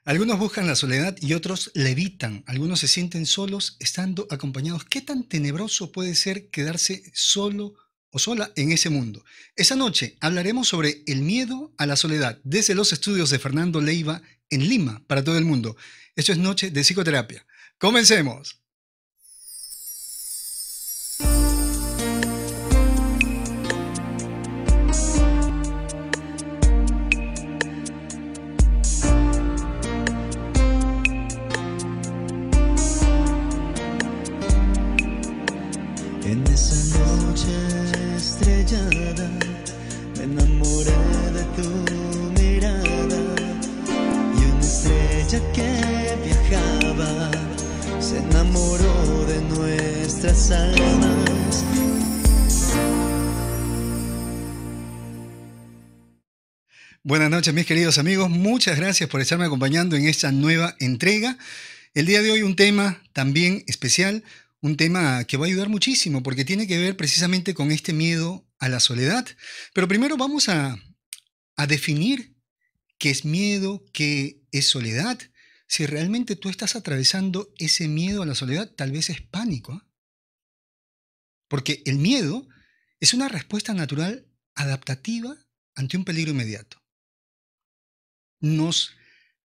Algunos buscan la soledad y otros la evitan. Algunos se sienten solos estando acompañados. ¿Qué tan tenebroso puede ser quedarse solo o sola en ese mundo? Esa noche hablaremos sobre el miedo a la soledad desde los estudios de Fernando Leiva en Lima para todo el mundo. Esto es Noche de Psicoterapia. ¡Comencemos! En esa noche estrellada me enamoré de tu mirada y una estrella que viajaba se enamoró de nuestras almas. Buenas noches, mis queridos amigos. Muchas gracias por estarme acompañando en esta nueva entrega. El día de hoy un tema también especial, un tema que va a ayudar muchísimo porque tiene que ver precisamente con este miedo a la soledad. Pero primero vamos a definir qué es miedo, qué es soledad. Si realmente tú estás atravesando ese miedo a la soledad, tal vez es pánico, ¿eh? Porque el miedo es una respuesta natural adaptativa ante un peligro inmediato. Nos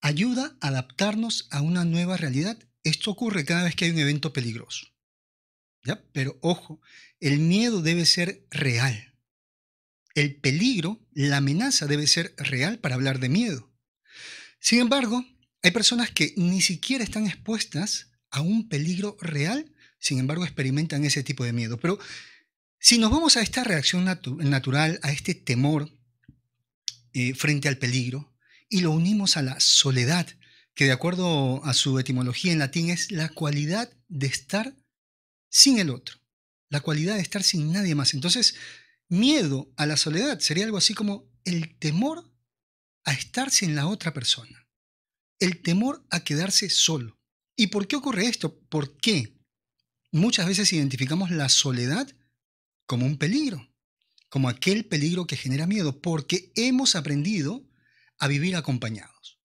ayuda a adaptarnos a una nueva realidad. Esto ocurre cada vez que hay un evento peligroso, ¿ya? Pero ojo, el miedo debe ser real. El peligro, la amenaza debe ser real para hablar de miedo. Sin embargo, hay personas que ni siquiera están expuestas a un peligro real, sin embargo experimentan ese tipo de miedo. Pero si nos vamos a esta reacción natural, a este temor frente al peligro, y lo unimos a la soledad, que de acuerdo a su etimología en latín es la cualidad de estar sin el otro, la cualidad de estar sin nadie más. Entonces, miedo a la soledad sería algo así como el temor a estar sin la otra persona, el temor a quedarse solo. ¿Y por qué ocurre esto? ¿Por qué muchas veces identificamos la soledad como un peligro, como aquel peligro que genera miedo? Porque hemos aprendido a vivir acompañados.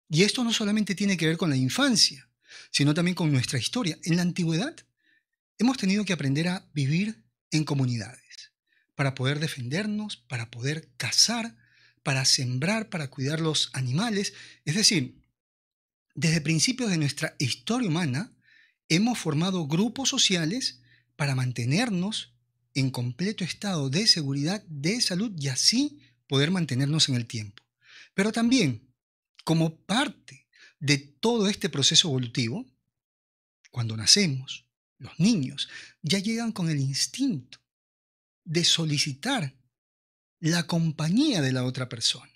Y esto no solamente tiene que ver con la infancia, sino también con nuestra historia. En la antigüedad hemos tenido que aprender a vivir en comunidades para poder defendernos, para poder cazar, para sembrar, para cuidar los animales. Es decir, desde principios de nuestra historia humana hemos formado grupos sociales para mantenernos en completo estado de seguridad, de salud y así poder mantenernos en el tiempo. Pero también, como parte de todo este proceso evolutivo, cuando nacemos, los niños ya llegan con el instinto de solicitar la compañía de la otra persona.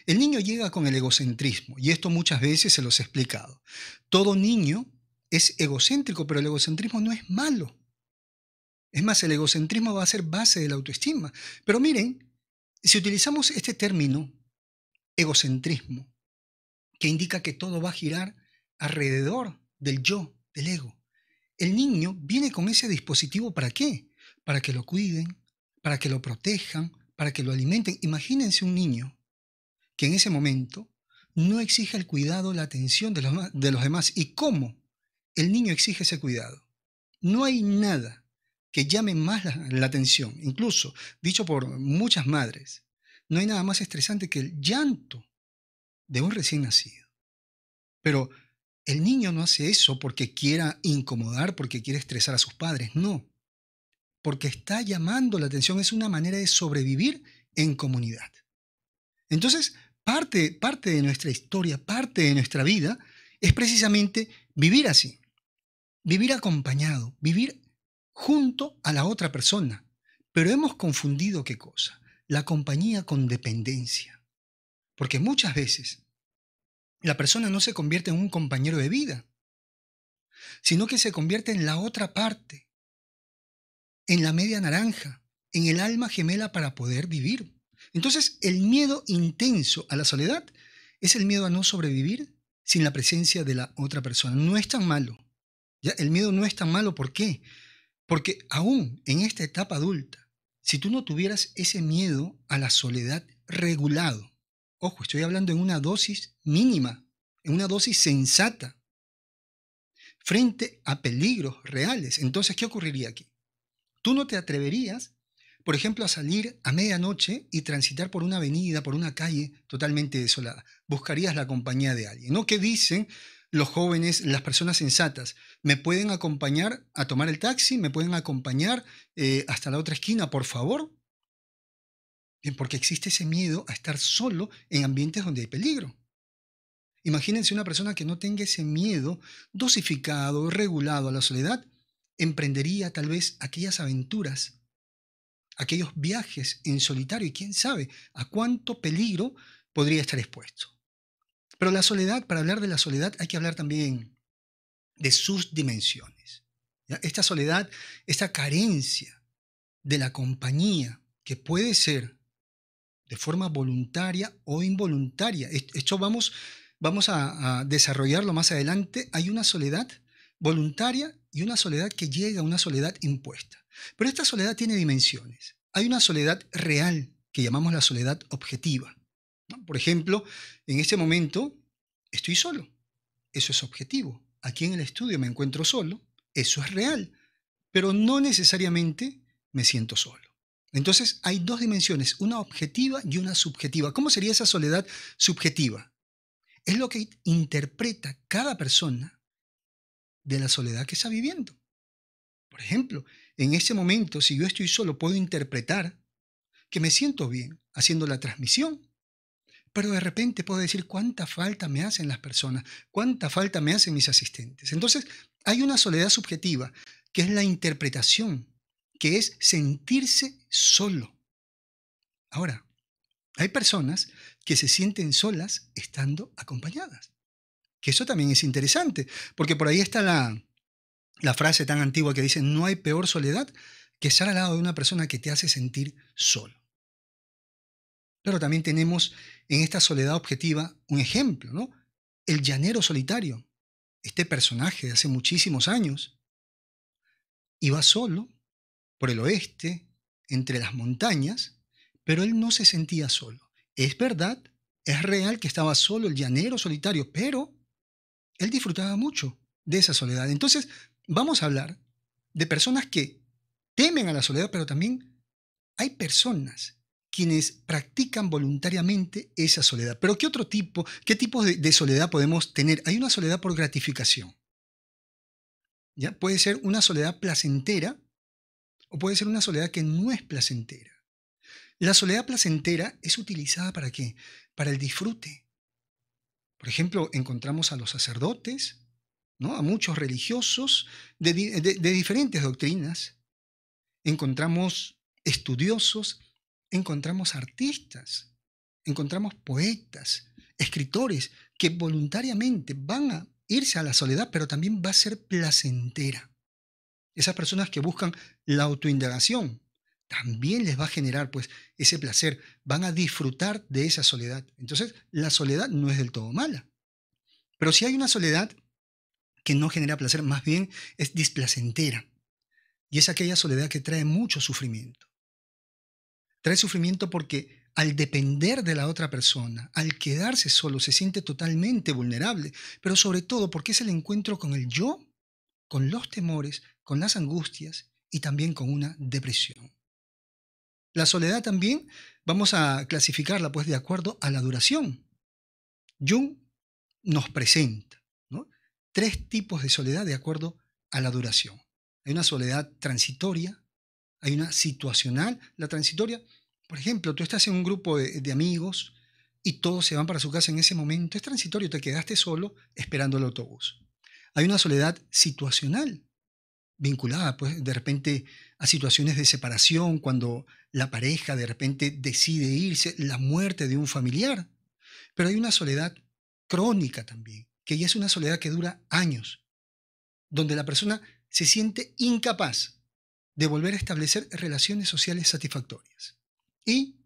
El niño llega con el egocentrismo, y esto muchas veces se los he explicado. Todo niño es egocéntrico, pero el egocentrismo no es malo. Es más, el egocentrismo va a ser base de la autoestima. Pero miren, si utilizamos este término, egocentrismo, que indica que todo va a girar alrededor del yo, del ego, el niño viene con ese dispositivo ¿para qué? Para que lo cuiden, para que lo protejan, para que lo alimenten. Imagínense un niño que en ese momento no exige el cuidado, la atención de los demás. ¿Y cómo el niño exige ese cuidado? No hay nada que llame más la atención, incluso dicho por muchas madres, no hay nada más estresante que el llanto de un recién nacido. Pero el niño no hace eso porque quiera incomodar, porque quiere estresar a sus padres, no, porque está llamando la atención, es una manera de sobrevivir en comunidad. Entonces, parte de nuestra historia, parte de nuestra vida, es precisamente vivir así, vivir acompañado, vivir junto a la otra persona. Pero hemos confundido ¿qué cosa? La compañía con dependencia. Porque muchas veces la persona no se convierte en un compañero de vida, sino que se convierte en la otra parte, en la media naranja, en el alma gemela para poder vivir. Entonces, el miedo intenso a la soledad es el miedo a no sobrevivir sin la presencia de la otra persona. No es tan malo. ¿Ya? El miedo no es tan malo. ¿Por qué? Porque aún en esta etapa adulta, si tú no tuvieras ese miedo a la soledad regulado, ojo, estoy hablando en una dosis mínima, en una dosis sensata, frente a peligros reales. Entonces, ¿qué ocurriría aquí? Tú no te atreverías, por ejemplo, a salir a medianoche y transitar por una avenida, por una calle totalmente desolada. Buscarías la compañía de alguien, ¿no? ¿Qué dicen los jóvenes, las personas sensatas? ¿Me pueden acompañar a tomar el taxi? ¿Me pueden acompañar hasta la otra esquina, por favor? Bien, porque existe ese miedo a estar solo en ambientes donde hay peligro. Imagínense una persona que no tenga ese miedo dosificado, regulado a la soledad, emprendería tal vez aquellas aventuras, aquellos viajes en solitario y quién sabe a cuánto peligro podría estar expuesto. Pero la soledad, para hablar de la soledad hay que hablar también de sus dimensiones. ¿Ya? Esta soledad, esta carencia de la compañía que puede ser de forma voluntaria o involuntaria. Esto vamos a desarrollarlo más adelante. Hay una soledad voluntaria y una soledad que llega a una soledad impuesta. Pero esta soledad tiene dimensiones. Hay una soledad real que llamamos la soledad objetiva, ¿no? Por ejemplo, en este momento estoy solo. Eso es objetivo. Aquí en el estudio me encuentro solo. Eso es real. Pero no necesariamente me siento solo. Entonces hay dos dimensiones, una objetiva y una subjetiva. ¿Cómo sería esa soledad subjetiva? Es lo que interpreta cada persona de la soledad que está viviendo. Por ejemplo, en ese momento, si yo estoy solo, puedo interpretar que me siento bien haciendo la transmisión, pero de repente puedo decir cuánta falta me hacen las personas, cuánta falta me hacen mis asistentes. Entonces, hay una soledad subjetiva, que es la interpretación, que es sentirse solo. Ahora, hay personas que se sienten solas estando acompañadas, que eso también es interesante, porque por ahí está la frase tan antigua que dice, no hay peor soledad que estar al lado de una persona que te hace sentir solo. Pero también tenemos en esta soledad objetiva un ejemplo, ¿no? El llanero solitario, este personaje de hace muchísimos años, iba solo por el oeste, entre las montañas, pero él no se sentía solo. Es verdad, es real que estaba solo el llanero solitario, pero él disfrutaba mucho de esa soledad. Entonces, vamos a hablar de personas que temen a la soledad, pero también hay personas quienes practican voluntariamente esa soledad. Pero qué tipo de soledad podemos tener? Hay una soledad por gratificación. ¿Ya? Puede ser una soledad placentera o puede ser una soledad que no es placentera. La soledad placentera es utilizada ¿para qué? Para el disfrute. Por ejemplo, encontramos a los sacerdotes, ¿no? A muchos religiosos de diferentes doctrinas. Encontramos estudiosos, encontramos artistas, encontramos poetas, escritores que voluntariamente van a irse a la soledad, pero también va a ser placentera. Esas personas que buscan la autoindagación, también les va a generar pues ese placer, van a disfrutar de esa soledad. Entonces, la soledad no es del todo mala. Pero si hay una soledad que no genera placer, más bien es displacentera. Y es aquella soledad que trae mucho sufrimiento. Trae sufrimiento porque al depender de la otra persona, al quedarse solo, se siente totalmente vulnerable, pero sobre todo porque es el encuentro con el yo, con los temores, con las angustias y también con una depresión. La soledad también vamos a clasificarla pues de acuerdo a la duración. Jung nos presenta, ¿no? 3 tipos de soledad de acuerdo a la duración. Hay una soledad transitoria, hay una situacional. La transitoria, por ejemplo, tú estás en un grupo de amigos y todos se van para su casa en ese momento. Es transitorio, te quedaste solo esperando el autobús. Hay una soledad situacional, vinculada pues de repente a situaciones de separación, cuando la pareja de repente decide irse, la muerte de un familiar. Pero hay una soledad crónica también, que ya es una soledad que dura años, donde la persona se siente incapaz de volver a establecer relaciones sociales satisfactorias. Y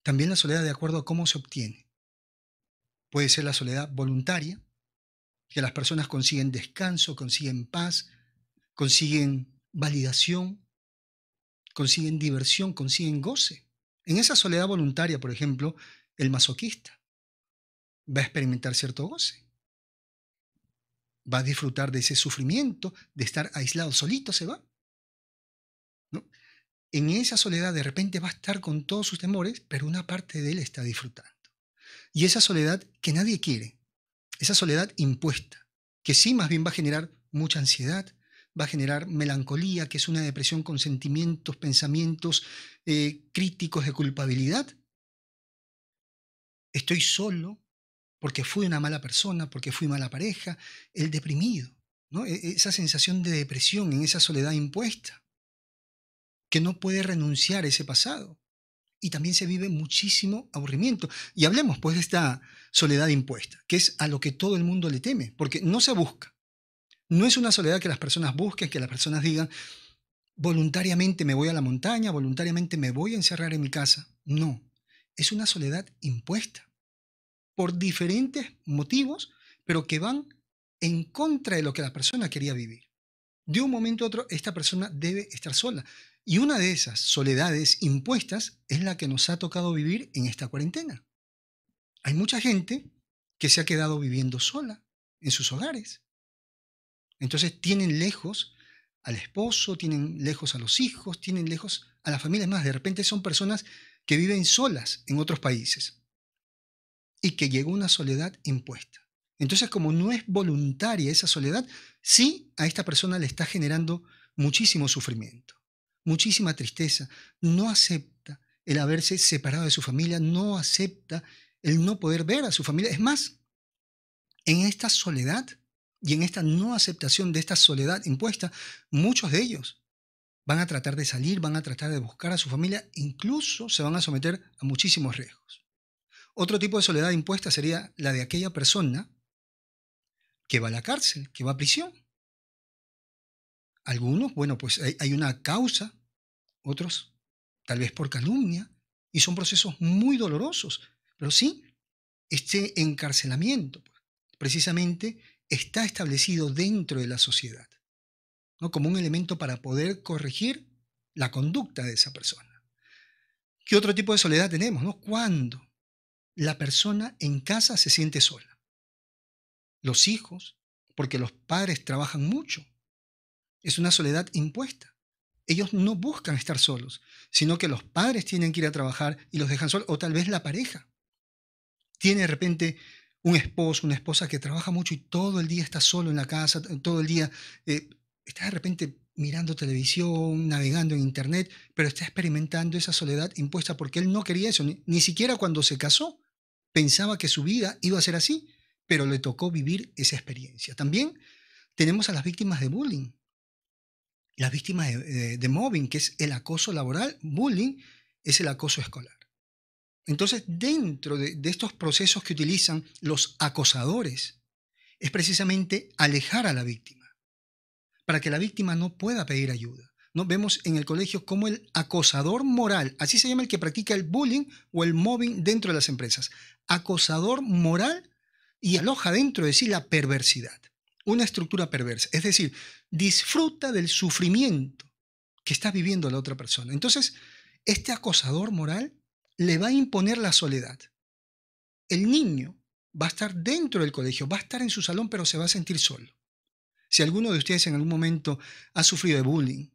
también la soledad de acuerdo a cómo se obtiene. Puede ser la soledad voluntaria, que las personas consiguen descanso, consiguen paz, consiguen validación, consiguen diversión, consiguen goce. En esa soledad voluntaria, por ejemplo, el masoquista va a experimentar cierto goce. va a disfrutar de ese sufrimiento, de estar aislado, solito se va, ¿no? En esa soledad de repente va a estar con todos sus temores, pero una parte de él está disfrutando. Y esa soledad que nadie quiere, esa soledad impuesta, que sí más bien va a generar mucha ansiedad, va a generar melancolía, que es una depresión con sentimientos, pensamientos críticos de culpabilidad. Estoy solo porque fui una mala persona, porque fui mala pareja, el deprimido, ¿no? Esa sensación de depresión en esa soledad impuesta, que no puede renunciar a ese pasado. Y también se vive muchísimo aburrimiento. Y hablemos pues de esta soledad impuesta, que es a lo que todo el mundo le teme, porque no se busca. No es una soledad que las personas busquen, que las personas digan, voluntariamente me voy a la montaña, voluntariamente me voy a encerrar en mi casa. No, es una soledad impuesta por diferentes motivos, pero que van en contra de lo que la persona quería vivir. De un momento a otro, esta persona debe estar sola. Y una de esas soledades impuestas es la que nos ha tocado vivir en esta cuarentena. Hay mucha gente que se ha quedado viviendo sola en sus hogares. Entonces tienen lejos al esposo, tienen lejos a los hijos, tienen lejos a la familia. Es más, de repente son personas que viven solas en otros países y que llegó una soledad impuesta. Entonces, como no es voluntaria esa soledad, sí a esta persona le está generando muchísimo sufrimiento, muchísima tristeza. No acepta el haberse separado de su familia, no acepta el no poder ver a su familia. Es más, en esta soledad y en esta no aceptación de esta soledad impuesta, muchos de ellos van a tratar de salir, van a tratar de buscar a su familia, incluso se van a someter a muchísimos riesgos. Otro tipo de soledad impuesta sería la de aquella persona que va a la cárcel, que va a prisión. Algunos, bueno, pues hay una causa, otros tal vez por calumnia, y son procesos muy dolorosos, pero sí, este encarcelamiento pues, precisamente está establecido dentro de la sociedad, ¿no? Como un elemento para poder corregir la conducta de esa persona. ¿Qué otro tipo de soledad tenemos, no? Cuando la persona en casa se siente sola. Los hijos, porque los padres trabajan mucho. Es una soledad impuesta. Ellos no buscan estar solos, sino que los padres tienen que ir a trabajar y los dejan solos, o tal vez la pareja. Tiene de repente un esposo, una esposa que trabaja mucho y todo el día está solo en la casa, todo el día está de repente mirando televisión, navegando en internet, pero está experimentando esa soledad impuesta porque él no quería eso, ni siquiera cuando se casó pensaba que su vida iba a ser así, pero le tocó vivir esa experiencia. También tenemos a las víctimas de bullying, las víctimas de mobbing, que es el acoso laboral. Bullying es el acoso escolar. Entonces, dentro de estos procesos que utilizan los acosadores, es precisamente alejar a la víctima, para que la víctima no pueda pedir ayuda. ¿No? Vemos en el colegio cómo el acosador moral, así se llama el que practica el bullying o el mobbing dentro de las empresas, acosador moral, y aloja dentro de sí la perversidad, una estructura perversa, es decir, disfruta del sufrimiento que está viviendo la otra persona. Entonces, este acosador moral le va a imponer la soledad. El niño va a estar dentro del colegio, va a estar en su salón, pero se va a sentir solo. Si alguno de ustedes en algún momento ha sufrido de bullying,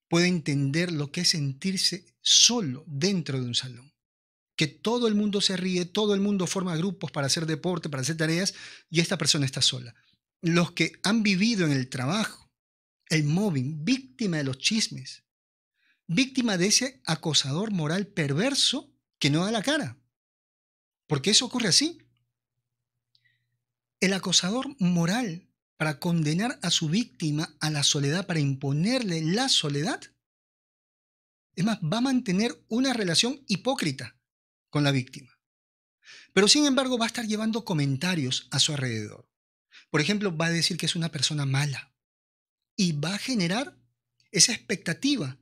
puede entender lo que es sentirse solo dentro de un salón. Que todo el mundo se ríe, todo el mundo forma grupos para hacer deporte, para hacer tareas, y esta persona está sola. Los que han vivido en el trabajo, el mobbing, víctima de los chismes, víctima de ese acosador moral perverso que no da la cara. Porque eso ocurre así. El acosador moral, para condenar a su víctima a la soledad, para imponerle la soledad, es más, va a mantener una relación hipócrita con la víctima. Pero sin embargo va a estar llevando comentarios a su alrededor. Por ejemplo, va a decir que es una persona mala y va a generar esa expectativa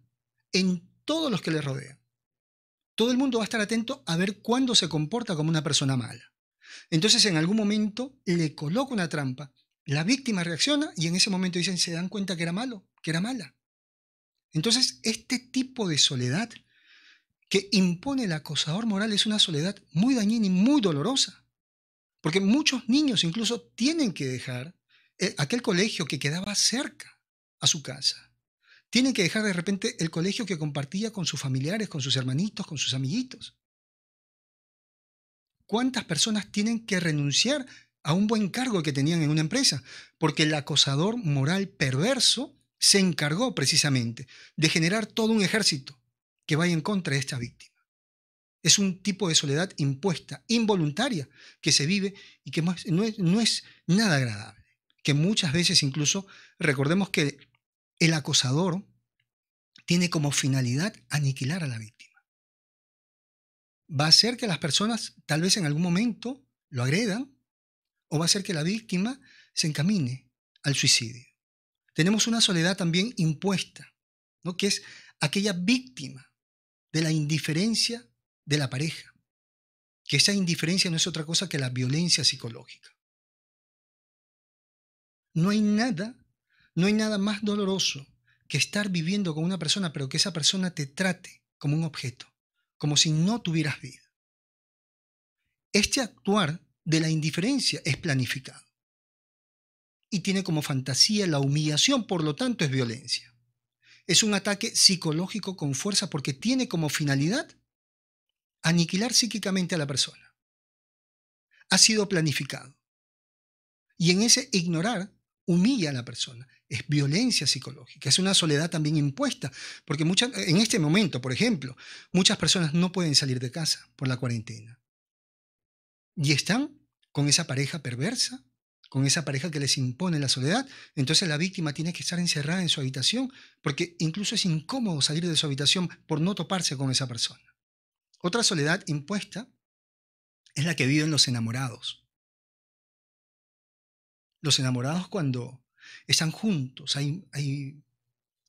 en todos los que le rodean. Todo el mundo va a estar atento a ver cuándo se comporta como una persona mala. Entonces, en algún momento le coloca una trampa, la víctima reacciona y en ese momento dicen, se dan cuenta que era malo, que era mala. Entonces, este tipo de soledad que impone el acosador moral es una soledad muy dañina y muy dolorosa. Porque muchos niños incluso tienen que dejar aquel colegio que quedaba cerca a su casa. Tiene que dejar de repente el colegio que compartía con sus familiares, con sus hermanitos, con sus amiguitos. ¿Cuántas personas tienen que renunciar a un buen cargo que tenían en una empresa? Porque el acosador moral perverso se encargó precisamente de generar todo un ejército que vaya en contra de esta víctima. Es un tipo de soledad impuesta, involuntaria, que se vive y que no es nada agradable. Que muchas veces incluso recordemos que el acosador tiene como finalidad aniquilar a la víctima. Va a hacer que las personas tal vez en algún momento lo agredan o va a hacer que la víctima se encamine al suicidio. Tenemos una soledad también impuesta, ¿no? Que es aquella víctima de la indiferencia de la pareja, que esa indiferencia no es otra cosa que la violencia psicológica. No hay nada más doloroso que estar viviendo con una persona, pero que esa persona te trate como un objeto, como si no tuvieras vida. Este actuar de la indiferencia es planificado y tiene como fantasía la humillación, por lo tanto es violencia. Es un ataque psicológico con fuerza porque tiene como finalidad aniquilar psíquicamente a la persona. Ha sido planificado. Y en ese ignorar humilla a la persona. Es violencia psicológica, es una soledad también impuesta, porque en este momento, por ejemplo, muchas personas no pueden salir de casa por la cuarentena. Y están con esa pareja perversa, con esa pareja que les impone la soledad. Entonces la víctima tiene que estar encerrada en su habitación, porque incluso es incómodo salir de su habitación por no toparse con esa persona. Otra soledad impuesta es la que viven los enamorados. Los enamorados cuando están juntos, hay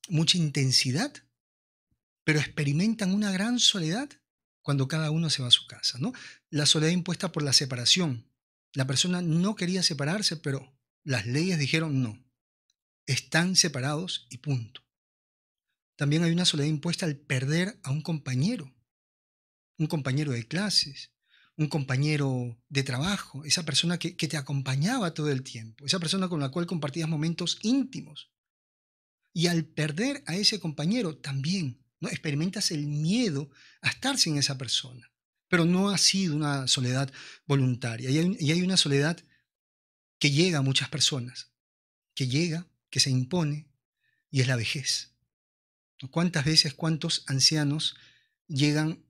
mucha intensidad, pero experimentan una gran soledad cuando cada uno se va a su casa, ¿no? La soledad impuesta por la separación. La persona no quería separarse, pero las leyes dijeron no. Están separados y punto. También hay una soledad impuesta al perder a un compañero de clases, un compañero de trabajo, esa persona que te acompañaba todo el tiempo, esa persona con la cual compartías momentos íntimos. Y al perder a ese compañero también, ¿no? Experimentas el miedo a estar sin esa persona. Pero no ha sido una soledad voluntaria. Y hay una soledad que llega a muchas personas, que se impone, y es la vejez. ¿Cuántas veces, cuántos ancianos llegan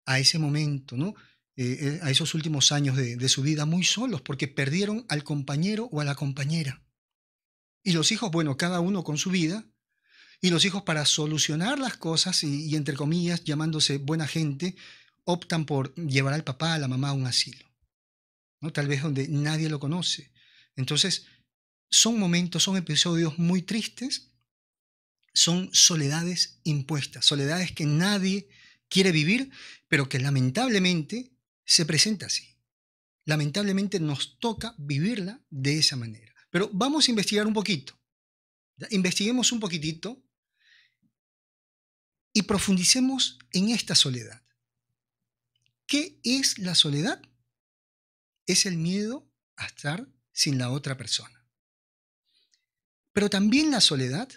a ese momento, ¿no? A esos últimos años de su vida muy solos, porque perdieron al compañero o a la compañera? Y los hijos, bueno, cada uno con su vida, y los hijos para solucionar las cosas y entre comillas, llamándose buena gente, optan por llevar al papá, a la mamá a un asilo, ¿no? Tal vez donde nadie lo conoce. Entonces, son momentos, son episodios muy tristes, son soledades impuestas, soledades que nadie quiere vivir, pero que lamentablemente se presenta así. Lamentablemente nos toca vivirla de esa manera. Pero vamos a investigar un poquito. ¿Ya? Investiguemos un poquitito y profundicemos en esta soledad. ¿Qué es la soledad? Es el miedo a estar sin la otra persona. Pero también la soledad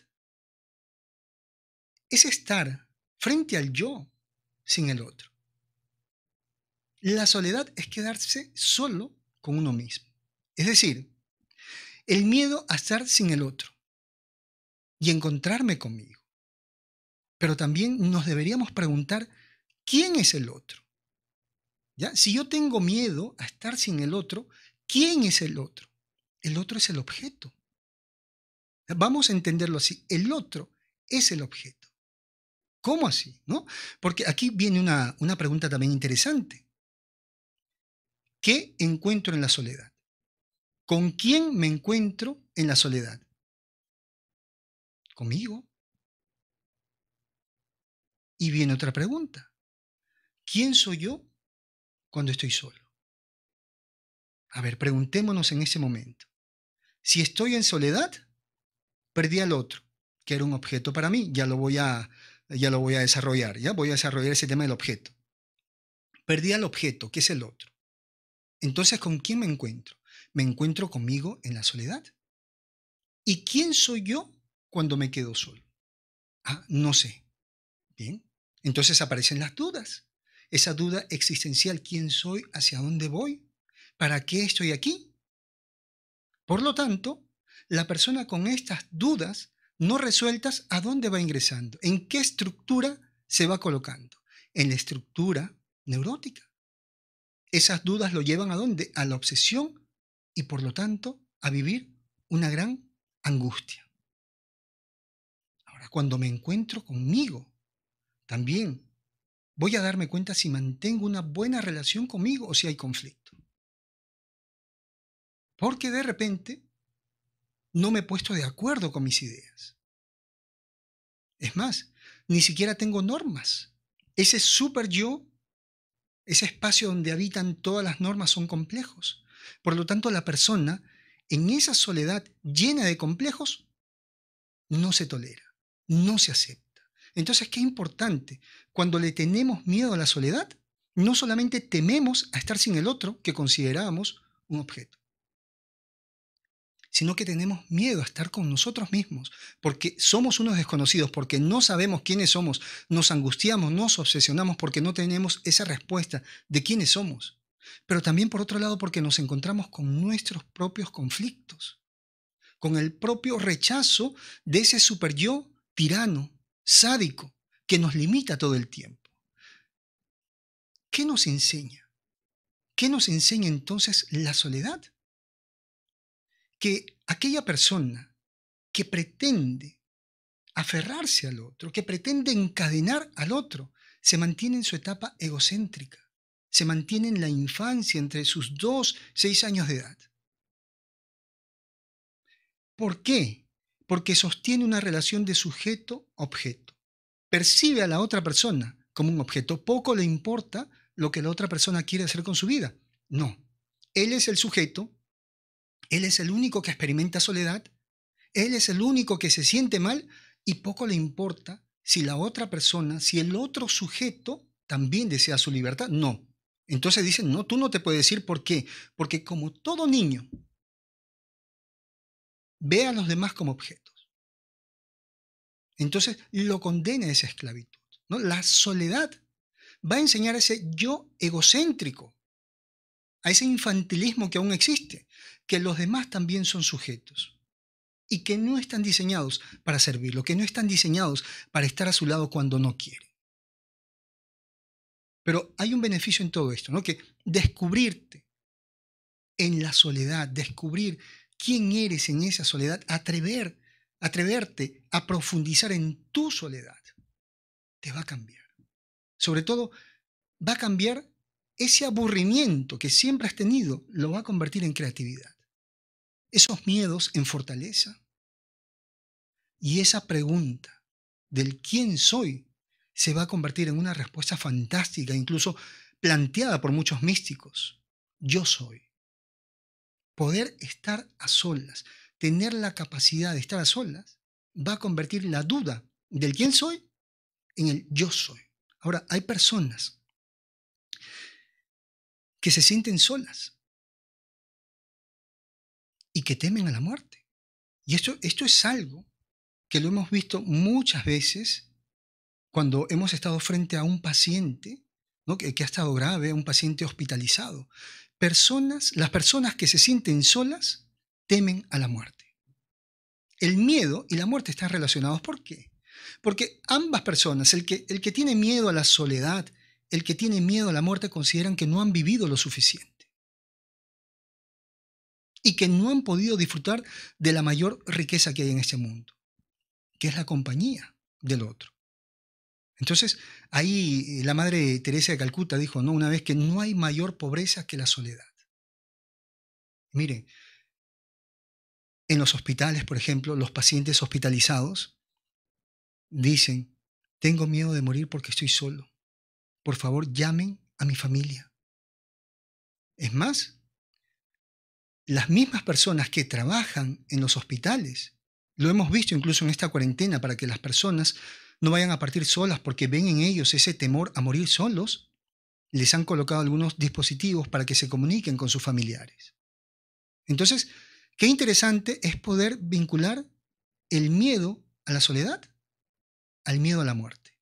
es estar frente al yo sin el otro. La soledad es quedarse solo con uno mismo. Es decir, el miedo a estar sin el otro y encontrarme conmigo. Pero también nos deberíamos preguntar, ¿quién es el otro? ¿Ya? Si yo tengo miedo a estar sin el otro, ¿quién es el otro? El otro es el objeto. Vamos a entenderlo así. El otro es el objeto. ¿Cómo así? ¿No? Porque aquí viene una pregunta también interesante. ¿Qué encuentro en la soledad? ¿Con quién me encuentro en la soledad? ¿Conmigo? Y viene otra pregunta. ¿Quién soy yo cuando estoy solo? A ver, preguntémonos en ese momento. Si estoy en soledad, perdí al otro, que era un objeto para mí. Ya lo voy a desarrollar, ya voy a desarrollar ese tema del objeto. Perdí al objeto, que es el otro. Entonces, ¿con quién me encuentro? Me encuentro conmigo en la soledad. ¿Y quién soy yo cuando me quedo solo? Ah, no sé. Bien. Entonces aparecen las dudas. Esa duda existencial, ¿quién soy? ¿Hacia dónde voy? ¿Para qué estoy aquí? Por lo tanto, la persona con estas dudas no resueltas, ¿a dónde va ingresando? ¿En qué estructura se va colocando? En la estructura neurótica. Esas dudas lo llevan ¿a dónde? A la obsesión y por lo tanto a vivir una gran angustia. Ahora, cuando me encuentro conmigo, también voy a darme cuenta si mantengo una buena relación conmigo o si hay conflicto. Porque de repente no me he puesto de acuerdo con mis ideas. Es más, ni siquiera tengo normas. Ese super yo, ese espacio donde habitan todas las normas son complejos. Por lo tanto, la persona en esa soledad llena de complejos no se tolera, no se acepta. Entonces, qué importante, cuando le tenemos miedo a la soledad, no solamente tememos a estar sin el otro que considerábamos un objeto, sino que tenemos miedo a estar con nosotros mismos, porque somos unos desconocidos, porque no sabemos quiénes somos, nos angustiamos, nos obsesionamos porque no tenemos esa respuesta de quiénes somos, pero también por otro lado porque nos encontramos con nuestros propios conflictos, con el propio rechazo de ese super yo tirano, sádico, que nos limita todo el tiempo. ¿Qué nos enseña? ¿Qué nos enseña entonces la soledad? Que aquella persona que pretende aferrarse al otro, que pretende encadenar al otro, se mantiene en su etapa egocéntrica, se mantiene en la infancia entre sus 2, 6 años de edad. ¿Por qué? Porque sostiene una relación de sujeto-objeto. Percibe a la otra persona como un objeto. Poco le importa lo que la otra persona quiere hacer con su vida. No. Él es el sujeto, él es el único que experimenta soledad, él es el único que se siente mal y poco le importa si la otra persona, si el otro sujeto también desea su libertad. No. Entonces dicen, no, tú no te puedes ir. ¿Por qué? Porque como todo niño ve a los demás como objetos, entonces lo condena a esa esclavitud, ¿no? La soledad va a enseñar a ese yo egocéntrico, a ese infantilismo que aún existe, que los demás también son sujetos y que no están diseñados para servirlo, que no están diseñados para estar a su lado cuando no quiere. Pero hay un beneficio en todo esto, ¿no? Que descubrirte en la soledad, descubrir quién eres en esa soledad, atreverte a profundizar en tu soledad, te va a cambiar. Sobre todo, va a cambiar ese aburrimiento que siempre has tenido, lo va a convertir en creatividad. Esos miedos en fortaleza. Y esa pregunta del quién soy se va a convertir en una respuesta fantástica, incluso planteada por muchos místicos. Yo soy. Poder estar a solas, tener la capacidad de estar a solas, va a convertir la duda del quién soy en el yo soy. Ahora, hay personas que se sienten solas y que temen a la muerte. Y esto es algo que lo hemos visto muchas veces cuando hemos estado frente a un paciente, ¿no? que ha estado grave, un paciente hospitalizado. Las personas que se sienten solas temen a la muerte. El miedo y la muerte están relacionados. ¿Por qué? Porque ambas personas, el que tiene miedo a la soledad, el que tiene miedo a la muerte, consideran que no han vivido lo suficiente y que no han podido disfrutar de la mayor riqueza que hay en este mundo, que es la compañía del otro. Entonces, ahí la Madre Teresa de Calcuta dijo, ¿no? Una vez, que no hay mayor pobreza que la soledad. Miren, en los hospitales, por ejemplo, los pacientes hospitalizados dicen, tengo miedo de morir porque estoy solo. Por favor, llamen a mi familia. Es más, las mismas personas que trabajan en los hospitales, lo hemos visto incluso en esta cuarentena, para que las personas no vayan a partir solas porque ven en ellos ese temor a morir solos, les han colocado algunos dispositivos para que se comuniquen con sus familiares. Entonces, Qué interesante es poder vincular el miedo a la soledad al miedo a la muerte.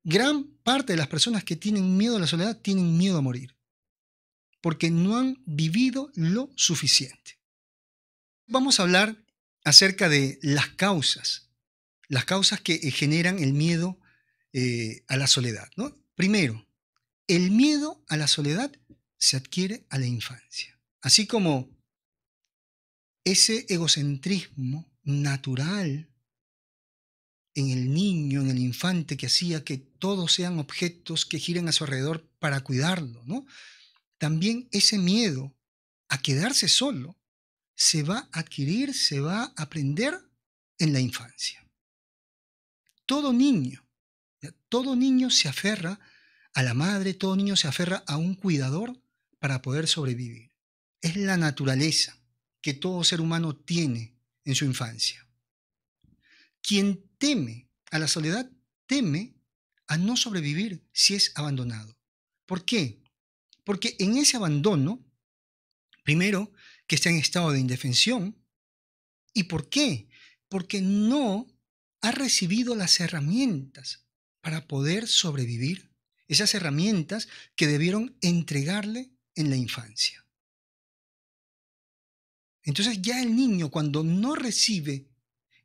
Gran parte de las personas que tienen miedo a la soledad tienen miedo a morir, porque no han vivido lo suficiente. Vamos a hablar acerca de las causas que generan el miedo a la soledad, ¿no? Primero, el miedo a la soledad se adquiere a la infancia, así como ese egocentrismo natural en el niño, en el infante, que hacía que todos sean objetos que giren a su alrededor para cuidarlo, ¿no? También ese miedo a quedarse solo se va a adquirir, se va a aprender en la infancia. Todo niño, todo niño se aferra a la madre, todo niño se aferra a un cuidador para poder sobrevivir. Es la naturaleza que todo ser humano tiene en su infancia. Quien teme a la soledad, teme a no sobrevivir si es abandonado. ¿Por qué? Porque en ese abandono, primero, que está en estado de indefensión. ¿Y por qué? Porque no ha recibido las herramientas para poder sobrevivir. Esas herramientas que debieron entregarle en la infancia. Entonces ya el niño, cuando no recibe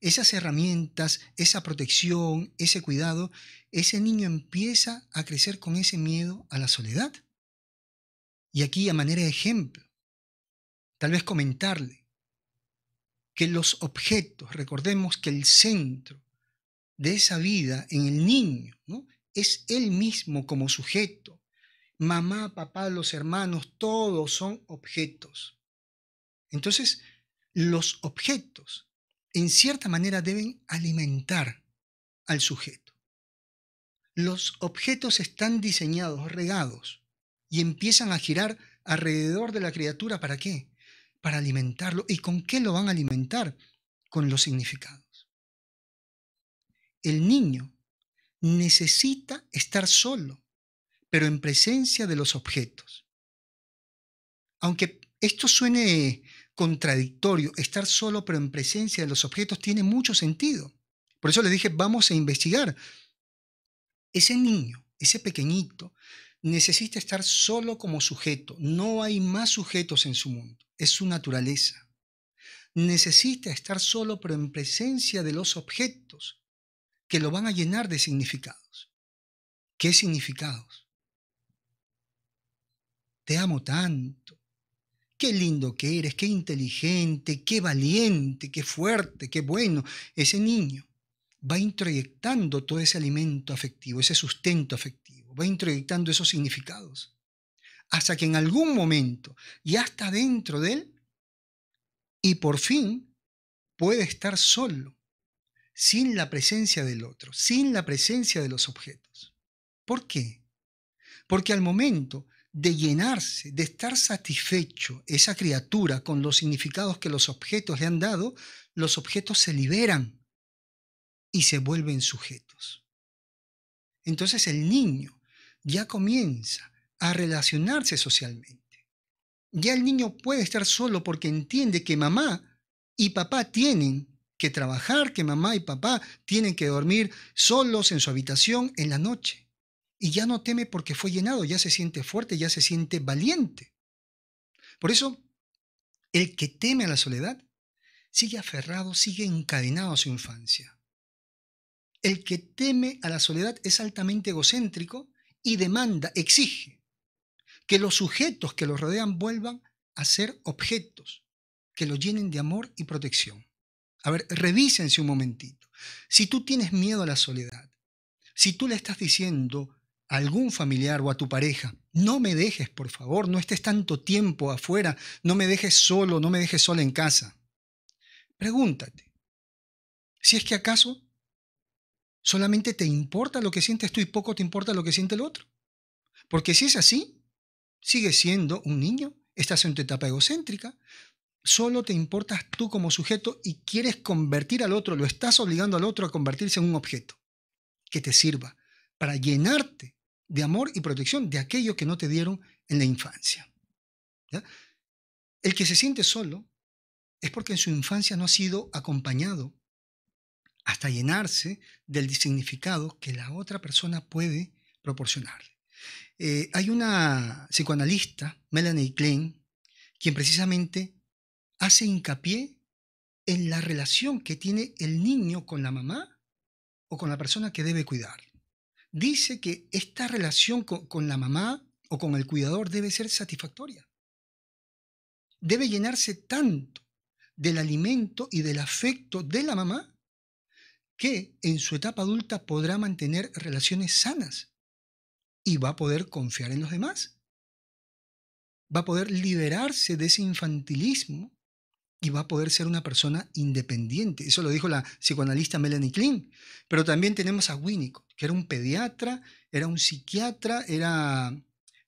esas herramientas, esa protección, ese cuidado, ese niño empieza a crecer con ese miedo a la soledad. Y aquí, a manera de ejemplo, tal vez comentarle que los objetos, recordemos que el centro de esa vida en el niño, ¿no?, es él mismo como sujeto. Mamá, papá, los hermanos, todos son objetos. Entonces, los objetos, en cierta manera, deben alimentar al sujeto. Los objetos están diseñados, regados, y empiezan a girar alrededor de la criatura. ¿Para qué? Para alimentarlo. ¿Y con qué lo van a alimentar? Con los significados. El niño necesita estar solo, pero en presencia de los objetos. Aunque esto suene contradictorio, estar solo pero en presencia de los objetos tiene mucho sentido. Por eso le dije, vamos a investigar. Ese niño, ese pequeñito, necesita estar solo como sujeto. No hay más sujetos en su mundo. Es su naturaleza. Necesita estar solo pero en presencia de los objetos que lo van a llenar de significados. ¿Qué significados? Te amo tanto. Qué lindo que eres, qué inteligente, qué valiente, qué fuerte, qué bueno. Ese niño va introyectando todo ese alimento afectivo, ese sustento afectivo, va introyectando esos significados, hasta que en algún momento ya está dentro de él y por fin puede estar solo, sin la presencia del otro, sin la presencia de los objetos. ¿Por qué? Porque al momento de llenarse, de estar satisfecho esa criatura con los significados que los objetos le han dado, los objetos se liberan y se vuelven sujetos. Entonces el niño ya comienza a relacionarse socialmente. Ya el niño puede estar solo porque entiende que mamá y papá tienen que trabajar, que mamá y papá tienen que dormir solos en su habitación en la noche. Y ya no teme porque fue llenado, ya se siente fuerte, ya se siente valiente. Por eso, el que teme a la soledad sigue aferrado, sigue encadenado a su infancia. El que teme a la soledad es altamente egocéntrico y demanda, exige, que los sujetos que lo rodean vuelvan a ser objetos, que lo llenen de amor y protección. A ver, revísense un momentito. Si tú tienes miedo a la soledad, si tú le estás diciendo a algún familiar o a tu pareja, no me dejes, por favor, no estés tanto tiempo afuera, no me dejes solo, no me dejes sola en casa. Pregúntate, si es que acaso solamente te importa lo que sientes tú y poco te importa lo que siente el otro. Porque si es así, sigues siendo un niño, estás en tu etapa egocéntrica, solo te importas tú como sujeto y quieres convertir al otro, lo estás obligando al otro a convertirse en un objeto que te sirva para llenarte de amor y protección de aquello que no te dieron en la infancia. ¿Ya? El que se siente solo es porque en su infancia no ha sido acompañado hasta llenarse del significado que la otra persona puede proporcionarle. Hay una psicoanalista, Melanie Klein, quien precisamente hace hincapié en la relación que tiene el niño con la mamá o con la persona que debe cuidar. Dice que esta relación con la mamá o con el cuidador debe ser satisfactoria. Debe llenarse tanto del alimento y del afecto de la mamá que en su etapa adulta podrá mantener relaciones sanas y va a poder confiar en los demás. Va a poder liberarse de ese infantilismo y va a poder ser una persona independiente. Eso lo dijo la psicoanalista Melanie Klein. Pero también tenemos a Winnicott, que era un pediatra, era un psiquiatra, era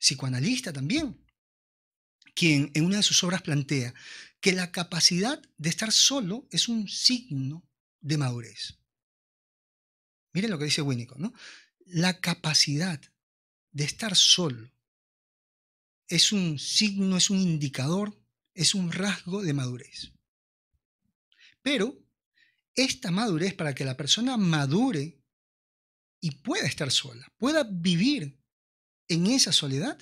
psicoanalista también, quien en una de sus obras plantea que la capacidad de estar solo es un signo de madurez. Miren lo que dice Winnicott, ¿no? La capacidad de estar solo es un signo, es un indicador, es un rasgo de madurez. Pero esta madurez, para que la persona madure y pueda estar sola, pueda vivir en esa soledad,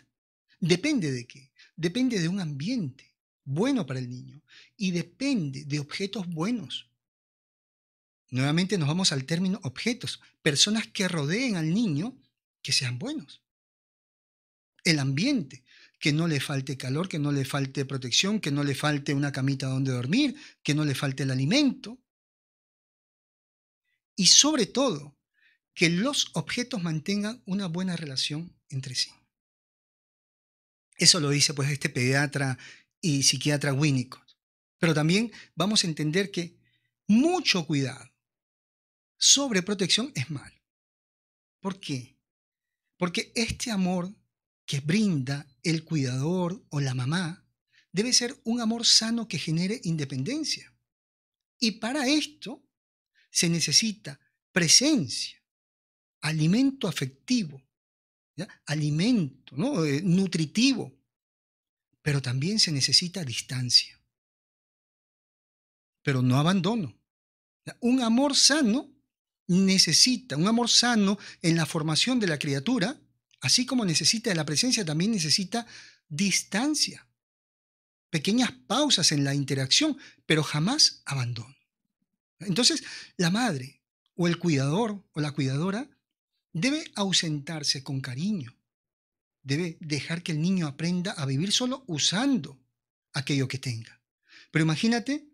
depende de qué? Depende de un ambiente bueno para el niño y depende de objetos buenos. Nuevamente nos vamos al término objetos, personas que rodeen al niño que sean buenos. El ambiente, que no le falte calor, que no le falte protección, que no le falte una camita donde dormir, que no le falte el alimento. Y sobre todo, que los objetos mantengan una buena relación entre sí. Eso lo dice pues este pediatra y psiquiatra Winnicott. Pero también vamos a entender que mucho cuidado sobre protección es malo. ¿Por qué? Porque este amor que brinda el cuidador o la mamá debe ser un amor sano que genere independencia. Y para esto se necesita presencia, alimento afectivo, ¿ya? Alimento, ¿no? Nutritivo, pero también se necesita distancia, pero no abandono. ¿Ya? Un amor sano en la formación de la criatura, así como necesita de la presencia, también necesita distancia, pequeñas pausas en la interacción, pero jamás abandono. Entonces, la madre o el cuidador o la cuidadora debe ausentarse con cariño, debe dejar que el niño aprenda a vivir solo usando aquello que tenga. Pero imagínate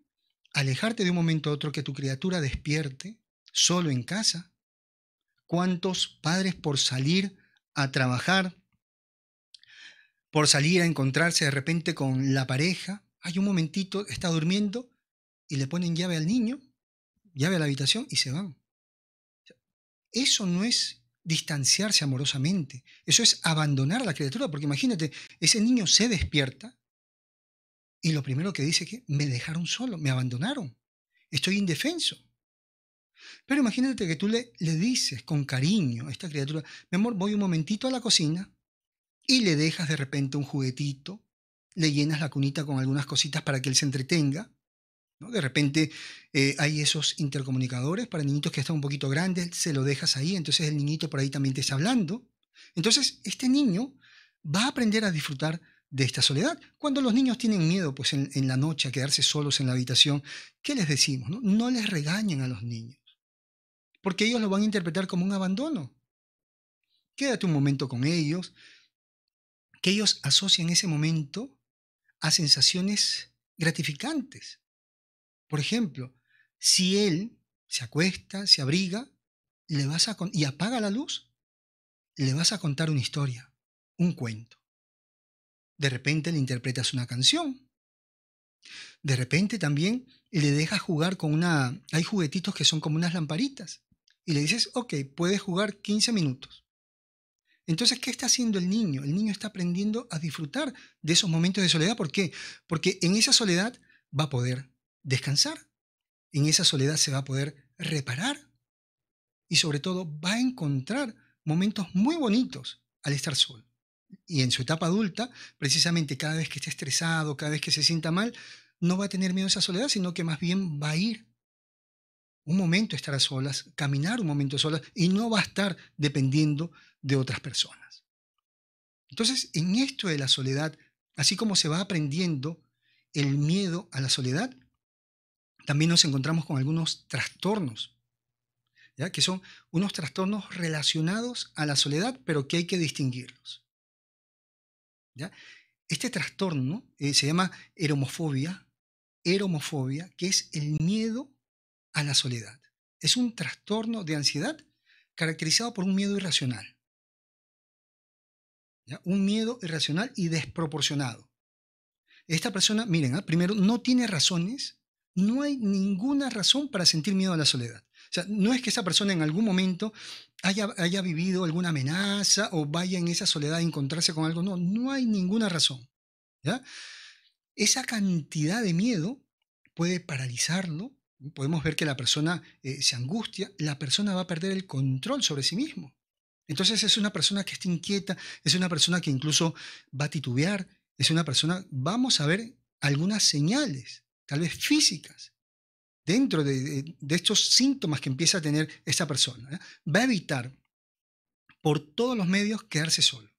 alejarte de un momento a otro, que tu criatura despierte solo en casa. ¿Cuántos padres por salir a trabajar, por salir a encontrarse de repente con la pareja, hay un momentito, está durmiendo y le ponen llave al niño, llave a la habitación y se van? Eso no es distanciarse amorosamente, eso es abandonar a la criatura, porque imagínate, ese niño se despierta y lo primero que dice es que me dejaron solo, me abandonaron, estoy indefenso. Pero imagínate que tú le dices con cariño a esta criatura, mi amor, voy un momentito a la cocina, y le dejas de repente un juguetito, le llenas la cunita con algunas cositas para que él se entretenga, ¿no? De repente hay esos intercomunicadores para niñitos que están un poquito grandes, se lo dejas ahí, entonces el niñito por ahí también te está hablando. Entonces este niño va a aprender a disfrutar de esta soledad. Cuando los niños tienen miedo pues en la noche a quedarse solos en la habitación, ¿qué les decimos? No, no les regañen a los niños, porque ellos lo van a interpretar como un abandono. Quédate un momento con ellos, que ellos asocian ese momento a sensaciones gratificantes. Por ejemplo, si él se acuesta, se abriga, y apaga la luz, le vas a contar una historia, un cuento. De repente le interpretas una canción. De repente también le dejas jugar hay juguetitos que son como unas lamparitas. Y le dices, ok, puedes jugar 15 minutos. Entonces, ¿qué está haciendo el niño? El niño está aprendiendo a disfrutar de esos momentos de soledad. ¿Por qué? Porque en esa soledad va a poder descansar. En esa soledad se va a poder reparar. Y sobre todo va a encontrar momentos muy bonitos al estar solo. Y en su etapa adulta, precisamente cada vez que esté estresado, cada vez que se sienta mal, no va a tener miedo a esa soledad, sino que más bien va a ir un momento a estar a solas, caminar un momento a solas y no va a estar dependiendo de otras personas. Entonces, en esto de la soledad, así como se va aprendiendo el miedo a la soledad, también nos encontramos con algunos trastornos, ¿ya? Que son unos trastornos relacionados a la soledad, pero que hay que distinguirlos, ¿ya? Este trastorno se llama eromofobia, que es el miedo a la soledad. Es un trastorno de ansiedad caracterizado por un miedo irracional, ¿ya? Un miedo irracional y desproporcionado. Esta persona, miren, primero, no tiene razones, no hay ninguna razón para sentir miedo a la soledad. O sea, no es que esa persona en algún momento haya vivido alguna amenaza o vaya en esa soledad a encontrarse con algo. No, no hay ninguna razón, ¿ya? Esa cantidad de miedo puede paralizarlo. Podemos ver que la persona se angustia, la persona va a perder el control sobre sí mismo. Entonces es una persona que está inquieta, es una persona que incluso va a titubear, es una persona, vamos a ver algunas señales, tal vez físicas, dentro de estos síntomas que empieza a tener esta persona, ¿eh? Va a evitar por todos los medios quedarse solo.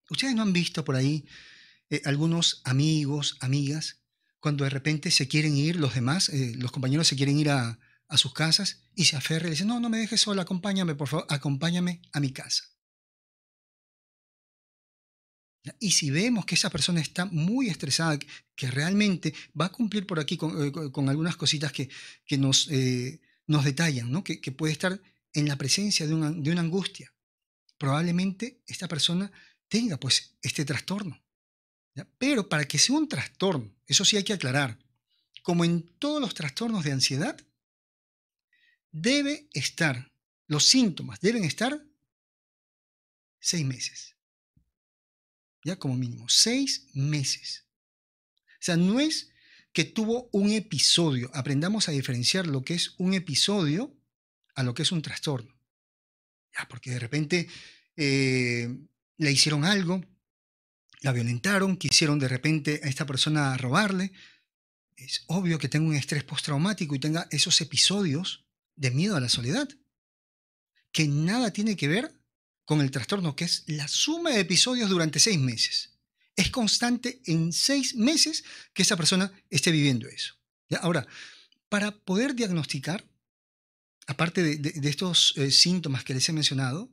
Ustedes no han visto por ahí algunos amigos, amigas, cuando de repente se quieren ir los demás, los compañeros se quieren ir a sus casas y se aferran y dicen, no, no me dejes sola, acompáñame, por favor, acompáñame a mi casa. Y si vemos que esa persona está muy estresada, que realmente va a cumplir por aquí con algunas cositas que nos detallan, ¿no? Que puede estar en la presencia de una angustia, probablemente esta persona tenga pues este trastorno, ¿ya? Pero para que sea un trastorno, eso sí hay que aclarar, como en todos los trastornos de ansiedad, los síntomas deben estar 6 meses, ya como mínimo, 6 meses. O sea, no es que tuvo un episodio. Aprendamos a diferenciar lo que es un episodio a lo que es un trastorno. Ya, porque de repente le hicieron algo, la violentaron, quisieron de repente a esta persona robarle. Es obvio que tenga un estrés postraumático y tenga esos episodios de miedo a la soledad, que nada tiene que ver con el trastorno, que es la suma de episodios durante 6 meses. Es constante en 6 meses que esa persona esté viviendo eso, ¿ya? Ahora, para poder diagnosticar, aparte de estos síntomas que les he mencionado,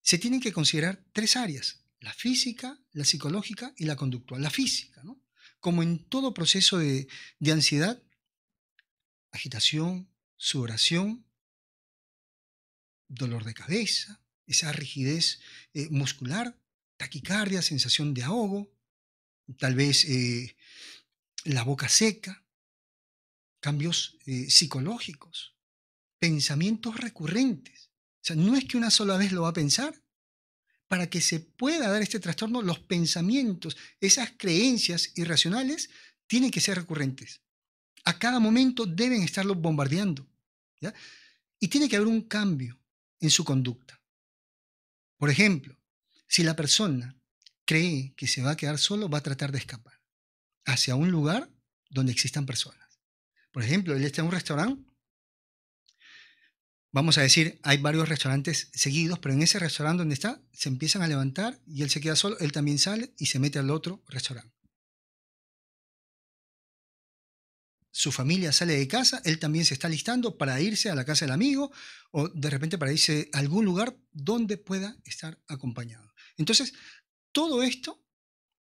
se tienen que considerar 3 áreas: la física, la psicológica y la conductual. La física, ¿no? Como en todo proceso de ansiedad, agitación, sudoración, dolor de cabeza, esa rigidez muscular, taquicardia, sensación de ahogo, tal vez la boca seca, cambios psicológicos, pensamientos recurrentes. O sea, no es que una sola vez lo va a pensar. Para que se pueda dar este trastorno, los pensamientos, esas creencias irracionales, tienen que ser recurrentes. A cada momento deben estarlo bombardeando, ¿ya? Y tiene que haber un cambio en su conducta. Por ejemplo, si la persona cree que se va a quedar solo, va a tratar de escapar hacia un lugar donde existan personas. Por ejemplo, él está en un restaurante, vamos a decir, hay varios restaurantes seguidos, pero en ese restaurante donde está, se empiezan a levantar y él se queda solo, él también sale y se mete al otro restaurante. Su familia sale de casa, él también se está listando para irse a la casa del amigo o de repente para irse a algún lugar donde pueda estar acompañado. Entonces, todo esto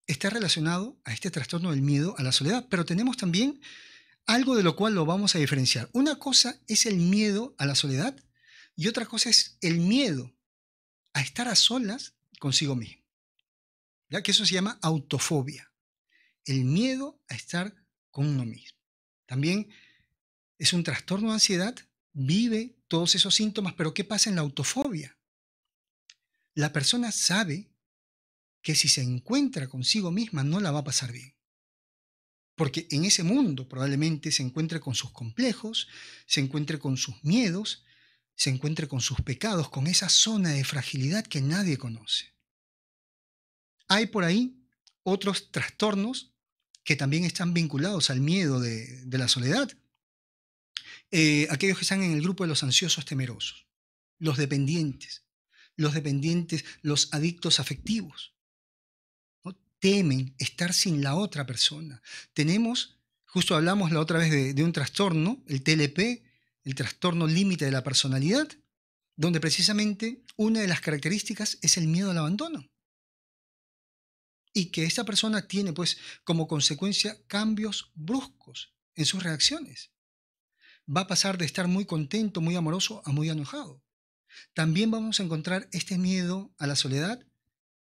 está relacionado a este trastorno del miedo a la soledad, pero tenemos también algo de lo cual lo vamos a diferenciar. Una cosa es el miedo a la soledad y otra cosa es el miedo a estar a solas consigo mismo, ¿ya? Que eso se llama autofobia, el miedo a estar con uno mismo. También es un trastorno de ansiedad, vive todos esos síntomas, pero ¿qué pasa en la autofobia? La persona sabe que si se encuentra consigo misma no la va a pasar bien. Porque en ese mundo probablemente se encuentre con sus complejos, se encuentre con sus miedos, se encuentre con sus pecados, con esa zona de fragilidad que nadie conoce. Hay por ahí otros trastornos que también están vinculados al miedo de la soledad. Aquellos que están en el grupo de los ansiosos temerosos, los dependientes, los adictos afectivos, ¿no? Temen estar sin la otra persona. Justo hablamos la otra vez de un trastorno, el TLP, el trastorno límite de la personalidad, donde precisamente una de las características es el miedo al abandono. Y que esta persona tiene, pues, como consecuencia cambios bruscos en sus reacciones. Va a pasar de estar muy contento, muy amoroso, a muy enojado. También vamos a encontrar este miedo a la soledad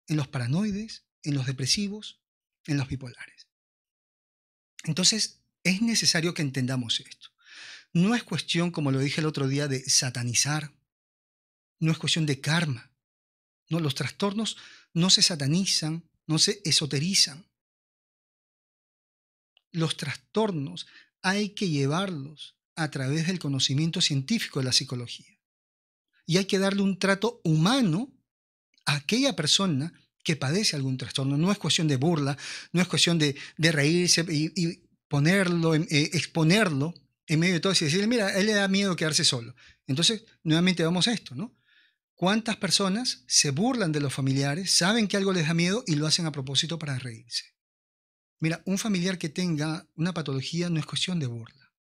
en los paranoides, en los depresivos, en los bipolares. Entonces, es necesario que entendamos esto. No es cuestión, como lo dije el otro día, de satanizar. No es cuestión de karma. No, los trastornos no se satanizan, no se esoterizan. Los trastornos hay que llevarlos a través del conocimiento científico de la psicología. Y hay que darle un trato humano a aquella persona que padece algún trastorno. No es cuestión de burla, no es cuestión de reírse y exponerlo en medio de todo y decirle, mira, a él le da miedo quedarse solo. Entonces, nuevamente vamos a esto, ¿no? ¿Cuántas personas se burlan de los familiares, saben que algo les da miedo y lo hacen a propósito para reírse? Mira, un familiar que tenga una patología no es cuestión de burla.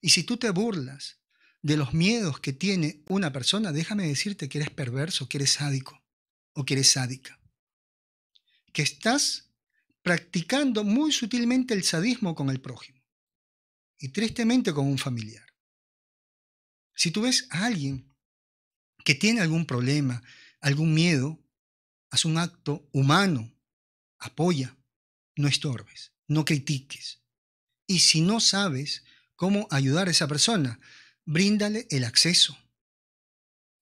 Y si tú te burlas de los miedos que tiene una persona, déjame decirte que eres perverso, que eres sádico o que eres sádica. Que estás practicando muy sutilmente el sadismo con el prójimo y tristemente con un familiar. Si tú ves a alguien que tiene algún problema, algún miedo, haz un acto humano, apoya, no estorbes, no critiques. Y si no sabes cómo ayudar a esa persona, bríndale el acceso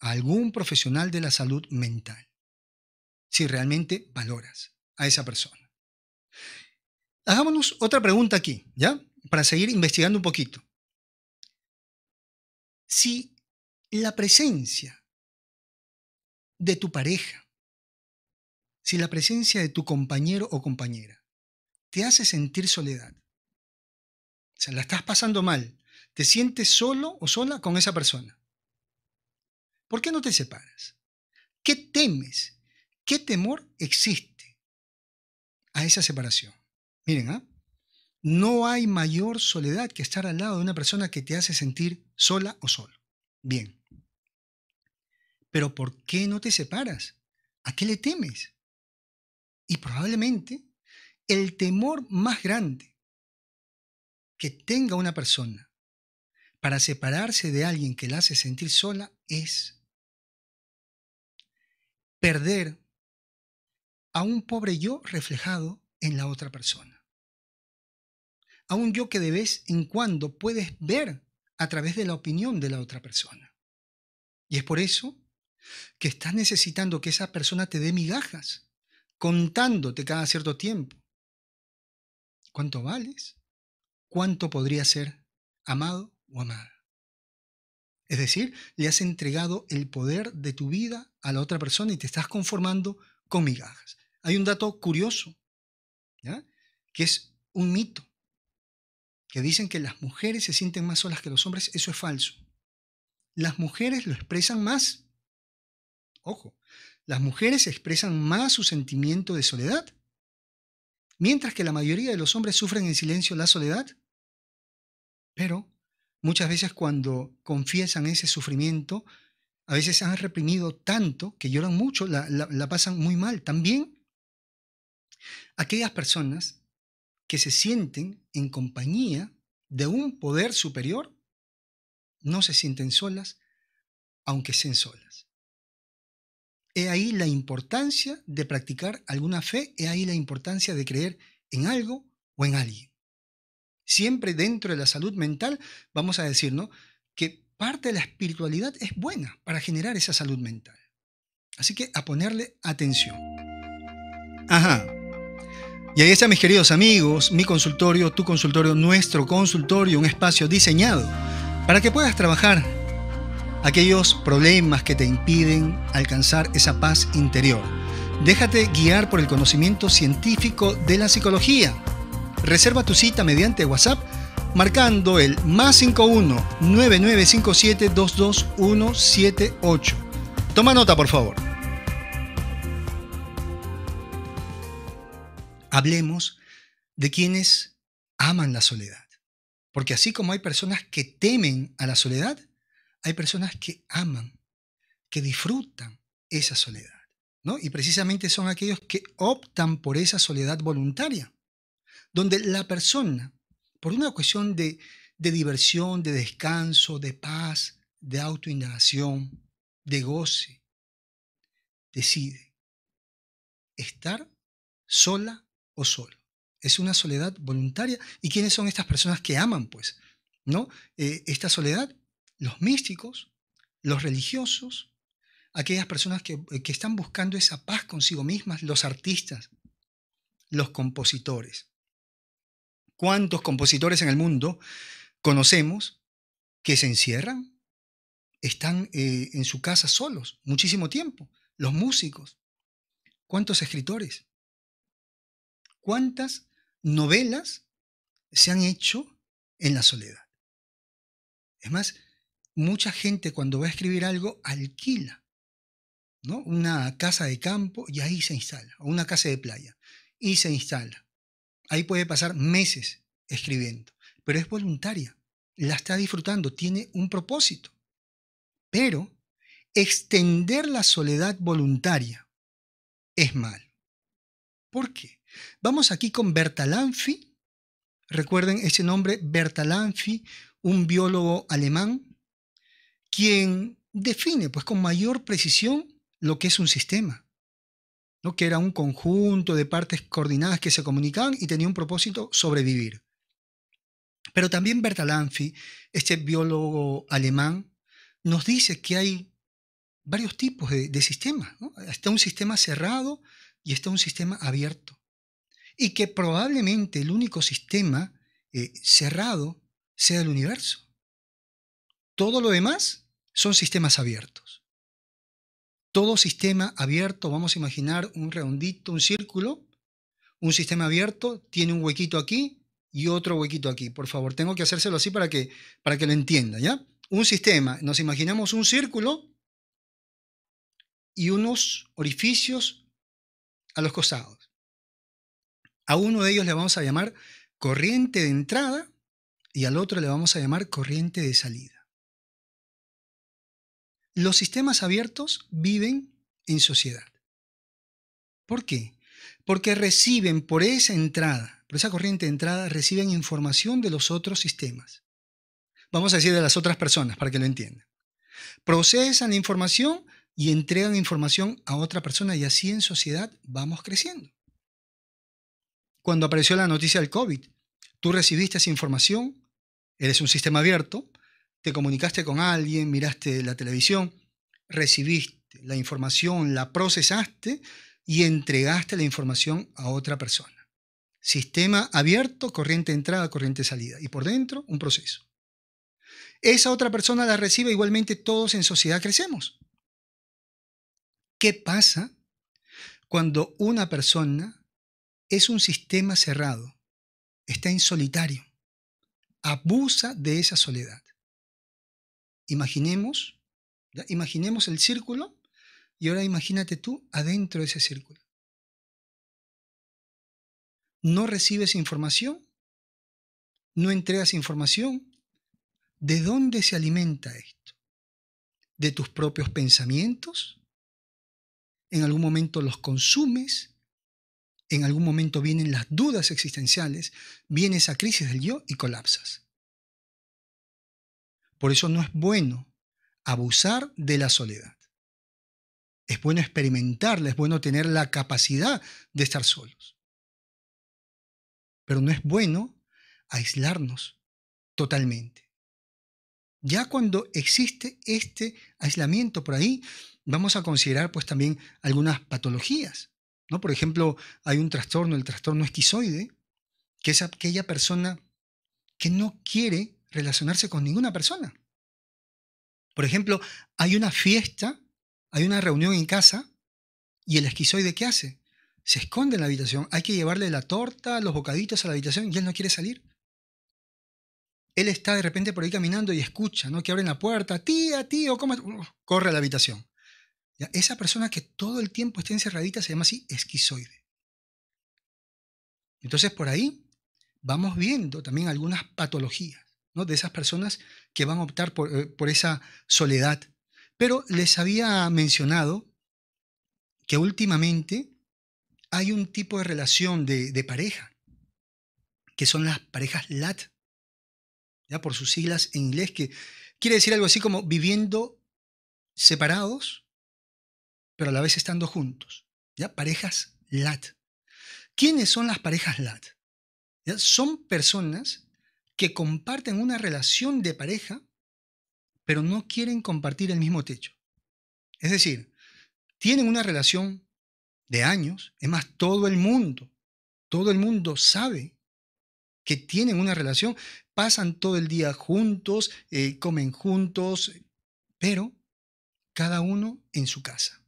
a algún profesional de la salud mental, si realmente valoras a esa persona. Hagámonos otra pregunta aquí, ¿ya? Para seguir investigando un poquito. Si la presencia de tu pareja, si la presencia de tu compañero o compañera te hace sentir soledad, o sea, la estás pasando mal, te sientes solo o sola con esa persona, ¿por qué no te separas? ¿Qué temes? ¿Qué temor existe a esa separación? Miren, no hay mayor soledad que estar al lado de una persona que te hace sentir sola o solo. Bien. Pero ¿por qué no te separas? ¿A qué le temes? Y probablemente el temor más grande que tenga una persona para separarse de alguien que la hace sentir sola es perder a un pobre yo reflejado en la otra persona. A un yo que de vez en cuando puedes ver a través de la opinión de la otra persona. Y es por eso que estás necesitando que esa persona te dé migajas, contándote cada cierto tiempo cuánto vales, cuánto podría ser amado o amada. Es decir, le has entregado el poder de tu vida a la otra persona y te estás conformando con migajas. Hay un dato curioso, ¿ya? Que es un mito, que dicen que las mujeres se sienten más solas que los hombres. Eso es falso. Las mujeres lo expresan más. Ojo, las mujeres expresan más su sentimiento de soledad, mientras que la mayoría de los hombres sufren en silencio la soledad. Pero muchas veces cuando confiesan ese sufrimiento, a veces han reprimido tanto que lloran mucho, la pasan muy mal. También aquellas personas que se sienten en compañía de un poder superior no se sienten solas, aunque estén solas. He ahí la importancia de practicar alguna fe, he ahí la importancia de creer en algo o en alguien. Siempre dentro de la salud mental vamos a decir, ¿no?, que parte de la espiritualidad es buena para generar esa salud mental. Así que a ponerle atención. Ajá. Y ahí está, mis queridos amigos, mi consultorio, tu consultorio, nuestro consultorio, un espacio diseñado para que puedas trabajar aquellos problemas que te impiden alcanzar esa paz interior. Déjate guiar por el conocimiento científico de la psicología Reserva tu cita mediante WhatsApp marcando el +51 9957 22178. Toma nota, por favor. Hablemos de quienes aman la soledad. Porque así como hay personas que temen a la soledad, hay personas que aman, que disfrutan esa soledad, ¿no? Y precisamente son aquellos que optan por esa soledad voluntaria, donde la persona, por una cuestión de diversión, de descanso, de paz, de autoindagación, de goce, decide estar sola o solo. Es una soledad voluntaria. ¿Y quiénes son estas personas que aman, pues, ¿no? Esta soledad? Los místicos, los religiosos, aquellas personas que están buscando esa paz consigo mismas, los artistas, los compositores. ¿Cuántos compositores en el mundo conocemos que se encierran? Están en su casa solos muchísimo tiempo. Los músicos. ¿Cuántos escritores? ¿Cuántas novelas se han hecho en la soledad? Es más, mucha gente cuando va a escribir algo alquila, ¿no?, una casa de campo y ahí se instala, o una casa de playa, y se instala. Ahí puede pasar meses escribiendo, pero es voluntaria, la está disfrutando, tiene un propósito. Pero extender la soledad voluntaria es malo. ¿Por qué? Vamos aquí con Bertalanffy. Recuerden ese nombre, Bertalanffy, un biólogo alemán, quien define pues, con mayor precisión lo que es un sistema, ¿no?, que era un conjunto de partes coordinadas que se comunicaban y tenía un propósito: sobrevivir. Pero también Bertalanffy, este biólogo alemán, nos dice que hay varios tipos de sistemas, ¿no? Está un sistema cerrado y está un sistema abierto. Y que probablemente el único sistema cerrado sea el universo. Todo lo demás son sistemas abiertos. Todo sistema abierto, vamos a imaginar un redondito, un círculo. Un sistema abierto tiene un huequito aquí y otro huequito aquí. Por favor, tengo que hacérselo así para que lo entienda, ¿ya? Un sistema, nos imaginamos un círculo y unos orificios a los costados. A uno de ellos le vamos a llamar corriente de entrada y al otro le vamos a llamar corriente de salida. Los sistemas abiertos viven en sociedad. ¿Por qué? Porque reciben por esa entrada, por esa corriente de entrada, reciben información de los otros sistemas. Vamos a decir de las otras personas para que lo entiendan. Procesan la información y entregan información a otra persona y así en sociedad vamos creciendo. Cuando apareció la noticia del COVID, tú recibiste esa información, eres un sistema abierto, te comunicaste con alguien, miraste la televisión, recibiste la información, la procesaste y entregaste la información a otra persona. Sistema abierto, corriente de entrada, corriente de salida. Y por dentro, un proceso. Esa otra persona la recibe, igualmente todos en sociedad crecemos. ¿Qué pasa cuando una persona es un sistema cerrado, está en solitario, abusa de esa soledad? Imaginemos el círculo y ahora imagínate tú adentro de ese círculo. No recibes información, no entregas información. ¿De dónde se alimenta esto? ¿De tus propios pensamientos? ¿En algún momento los consumes? ¿En algún momento vienen las dudas existenciales? Viene esa crisis del yo y colapsas. Por eso no es bueno abusar de la soledad. Es bueno experimentarla, es bueno tener la capacidad de estar solos. Pero no es bueno aislarnos totalmente. Ya cuando existe este aislamiento por ahí, vamos a considerar pues también algunas patologías, ¿no? Por ejemplo, hay un trastorno, el trastorno esquizoide, que es aquella persona que no quiere relacionarse con ninguna persona. Por ejemplo, hay una fiesta, hay una reunión en casa y el esquizoide, ¿qué hace? Se esconde en la habitación. Hay que llevarle la torta, los bocaditos a la habitación y él no quiere salir. Él está de repente por ahí caminando y escucha, ¿no? Que abren la puerta. Tía, tío, ¿cómo? Corre a la habitación. ¿Ya? Esa persona que todo el tiempo está encerradita se llama así esquizoide. Entonces por ahí vamos viendo también algunas patologías, ¿no? De esas personas que van a optar por esa soledad. Pero les había mencionado que últimamente hay un tipo de relación de pareja, que son las parejas LAT, ¿ya? Por sus siglas en inglés, que quiere decir algo así como viviendo separados, pero a la vez estando juntos. ¿Ya? Parejas LAT. ¿Quiénes son las parejas LAT? ¿Ya? Son personas que comparten una relación de pareja, pero no quieren compartir el mismo techo. Es decir, tienen una relación de años, es más, todo el mundo sabe que tienen una relación, pasan todo el día juntos, comen juntos, pero cada uno en su casa.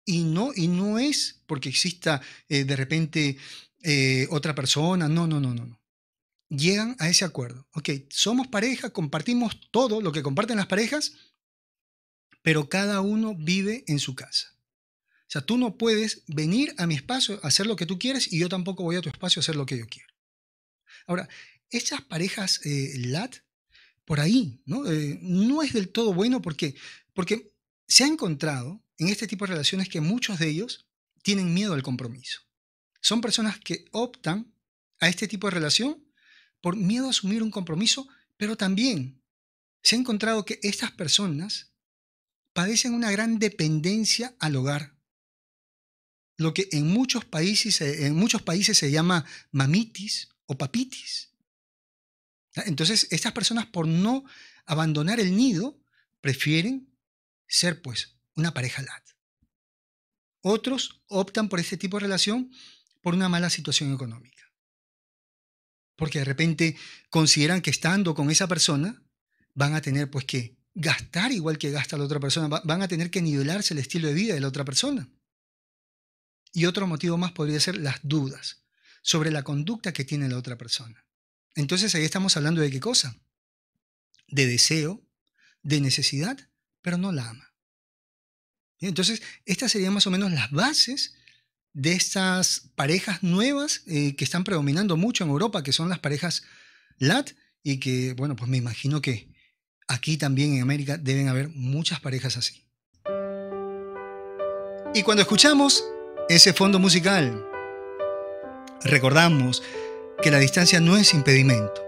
Y no es porque exista de repente otra persona, no. Llegan a ese acuerdo. Ok, somos pareja, compartimos todo lo que comparten las parejas, pero cada uno vive en su casa. O sea, tú no puedes venir a mi espacio a hacer lo que tú quieres y yo tampoco voy a tu espacio a hacer lo que yo quiero. Ahora, esas parejas LAT, por ahí, ¿no? No es del todo bueno porque se ha encontrado en este tipo de relaciones que muchos de ellos tienen miedo al compromiso. Son personas que optan a este tipo de relación por miedo a asumir un compromiso, pero también se ha encontrado que estas personas padecen una gran dependencia al hogar, lo que en muchos países se llama mamitis o papitis. Entonces, estas personas, por no abandonar el nido, prefieren ser pues una pareja LAT. Otros optan por este tipo de relación por una mala situación económica. Porque de repente consideran que estando con esa persona van a tener pues que gastar igual que gasta la otra persona, van a tener que nivelarse el estilo de vida de la otra persona. Y otro motivo más podría ser las dudas sobre la conducta que tiene la otra persona. Entonces ahí estamos hablando de qué cosa? De deseo, de necesidad, pero no la ama. Entonces, estas serían más o menos las bases de estas parejas nuevas que están predominando mucho en Europa, que son las parejas LAT, y que, bueno, pues me imagino que aquí también en América deben haber muchas parejas así. Y cuando escuchamos ese fondo musical, recordamos que la distancia no es impedimento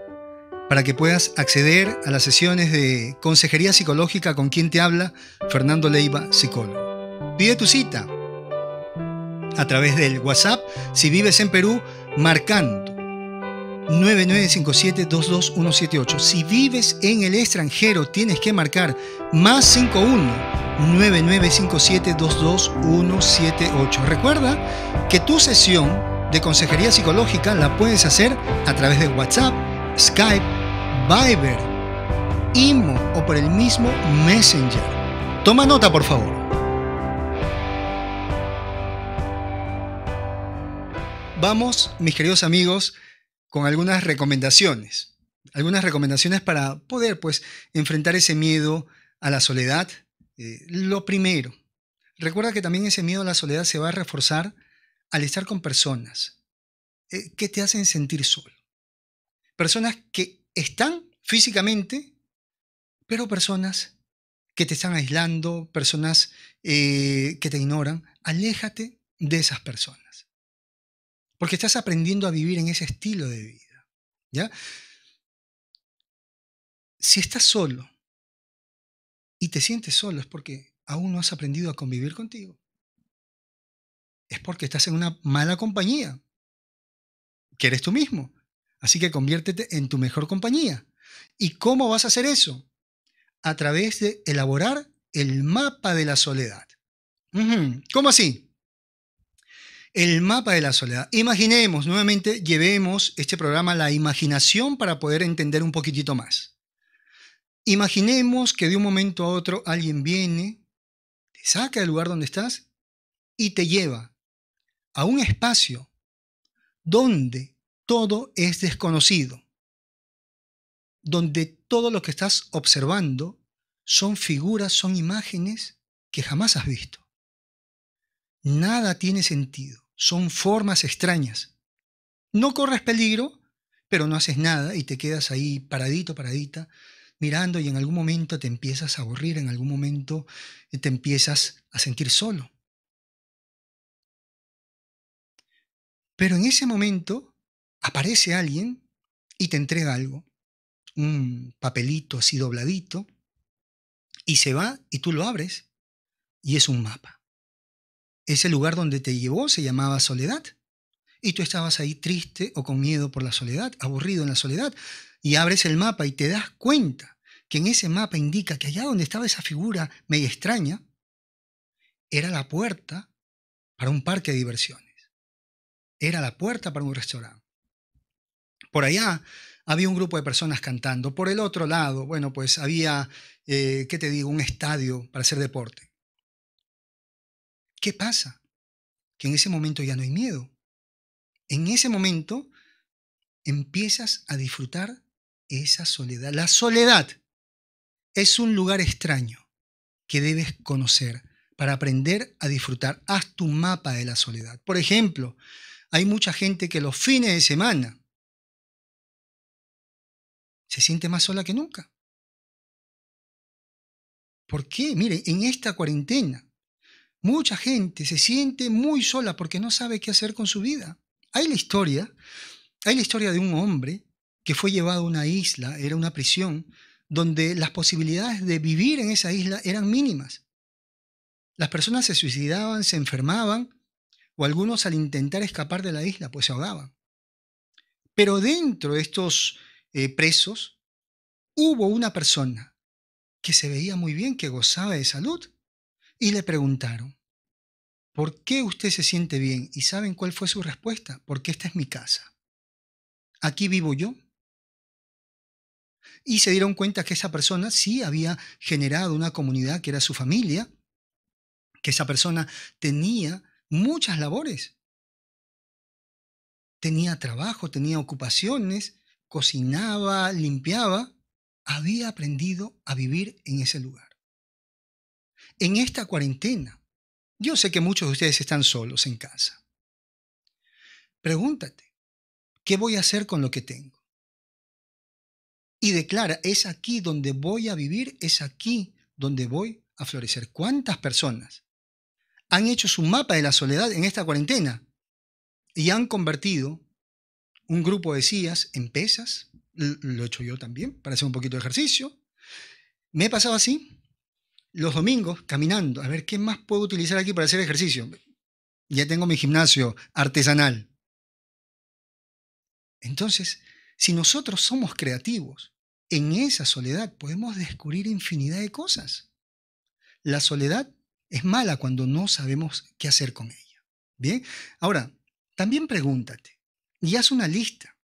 para que puedas acceder a las sesiones de consejería psicológica con quien te habla, Fernando Leiva, psicólogo. Pide tu cita a través del WhatsApp si vives en Perú, marcando 9957-22178. Si vives en el extranjero, tienes que marcar más 51-9957-22178. Recuerda que tu sesión de consejería psicológica la puedes hacer a través de WhatsApp, Skype, Viber, Imo o por el mismo Messenger. Toma nota, por favor. Vamos, mis queridos amigos, con algunas recomendaciones. Algunas recomendaciones para poder, pues, enfrentar ese miedo a la soledad. Lo primero, recuerda que también ese miedo a la soledad se va a reforzar al estar con personas que te hacen sentir solo. Personas que están físicamente, pero personas que te están aislando, personas que te ignoran. Aléjate de esas personas. Porque estás aprendiendo a vivir en ese estilo de vida, ¿ya? Si estás solo y te sientes solo es porque aún no has aprendido a convivir contigo. Es porque estás en una mala compañía, que eres tú mismo. Así que conviértete en tu mejor compañía. ¿Y cómo vas a hacer eso? A través de elaborar el mapa de la soledad. ¿Cómo así? El mapa de la soledad. Imaginemos, nuevamente, llevemos este programa a la imaginación para poder entender un poquitito más. Imaginemos que de un momento a otro alguien viene, te saca del lugar donde estás y te lleva a un espacio donde todo es desconocido, donde todo lo que estás observando son figuras, son imágenes que jamás has visto. Nada tiene sentido, son formas extrañas. No corres peligro, pero no haces nada y te quedas ahí paradito, paradita, mirando y en algún momento te empiezas a aburrir, en algún momento te empiezas a sentir solo. Pero en ese momento aparece alguien y te entrega algo, un papelito así dobladito, y se va y tú lo abres y es un mapa. Ese lugar donde te llevó se llamaba soledad. Y tú estabas ahí triste o con miedo por la soledad, aburrido en la soledad, y abres el mapa y te das cuenta que en ese mapa indica que allá donde estaba esa figura media extraña, era la puerta para un parque de diversiones. Era la puerta para un restaurante. Por allá había un grupo de personas cantando. Por el otro lado, bueno, pues había, ¿qué te digo?, un estadio para hacer deporte. ¿Qué pasa? Que en ese momento ya no hay miedo. En ese momento empiezas a disfrutar esa soledad. La soledad es un lugar extraño que debes conocer para aprender a disfrutar. Haz tu mapa de la soledad. Por ejemplo, hay mucha gente que los fines de semana se siente más sola que nunca. ¿Por qué? Mire, en esta cuarentena, mucha gente se siente muy sola porque no sabe qué hacer con su vida. Hay la historia de un hombre que fue llevado a una isla, era una prisión, donde las posibilidades de vivir en esa isla eran mínimas. Las personas se suicidaban, se enfermaban, o algunos al intentar escapar de la isla, pues se ahogaban. Pero dentro de estos presos, hubo una persona que se veía muy bien, que gozaba de salud, y le preguntaron, ¿por qué usted se siente bien? ¿Y saben cuál fue su respuesta? Porque esta es mi casa. Aquí vivo yo. Y se dieron cuenta que esa persona sí había generado una comunidad que era su familia, que esa persona tenía muchas labores. Tenía trabajo, tenía ocupaciones, cocinaba, limpiaba. Había aprendido a vivir en ese lugar. En esta cuarentena, yo sé que muchos de ustedes están solos en casa. Pregúntate, ¿qué voy a hacer con lo que tengo? Y declara, es aquí donde voy a vivir, es aquí donde voy a florecer. ¿Cuántas personas han hecho su mapa de la soledad en esta cuarentena y han convertido un grupo de sillas en pesas? Lo he hecho yo también para hacer un poquito de ejercicio. Me he pasado así los domingos caminando, a ver qué más puedo utilizar aquí para hacer ejercicio. Ya tengo mi gimnasio artesanal. Entonces, si nosotros somos creativos, en esa soledad podemos descubrir infinidad de cosas. La soledad es mala cuando no sabemos qué hacer con ella. Bien, ahora, también pregúntate y haz una lista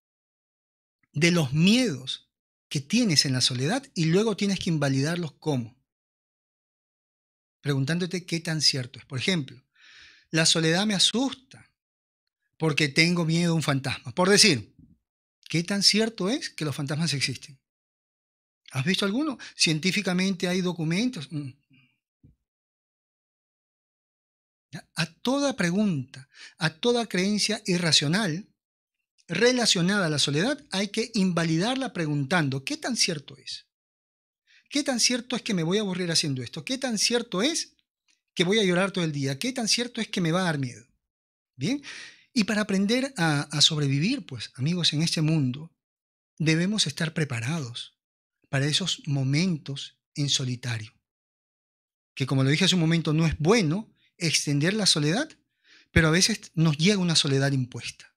de los miedos que tienes en la soledad y luego tienes que invalidarlos cómo. Preguntándote qué tan cierto es. Por ejemplo, la soledad me asusta porque tengo miedo a un fantasma. Por decir, ¿qué tan cierto es que los fantasmas existen? ¿Has visto alguno? Científicamente hay documentos. A toda pregunta, a toda creencia irracional relacionada a la soledad, hay que invalidarla preguntando, ¿qué tan cierto es? ¿Qué tan cierto es que me voy a aburrir haciendo esto? ¿Qué tan cierto es que voy a llorar todo el día? ¿Qué tan cierto es que me va a dar miedo? Bien, y para aprender a sobrevivir, pues amigos, en este mundo, debemos estar preparados para esos momentos en solitario. Que como lo dije hace un momento, no es bueno extender la soledad, pero a veces nos llega una soledad impuesta.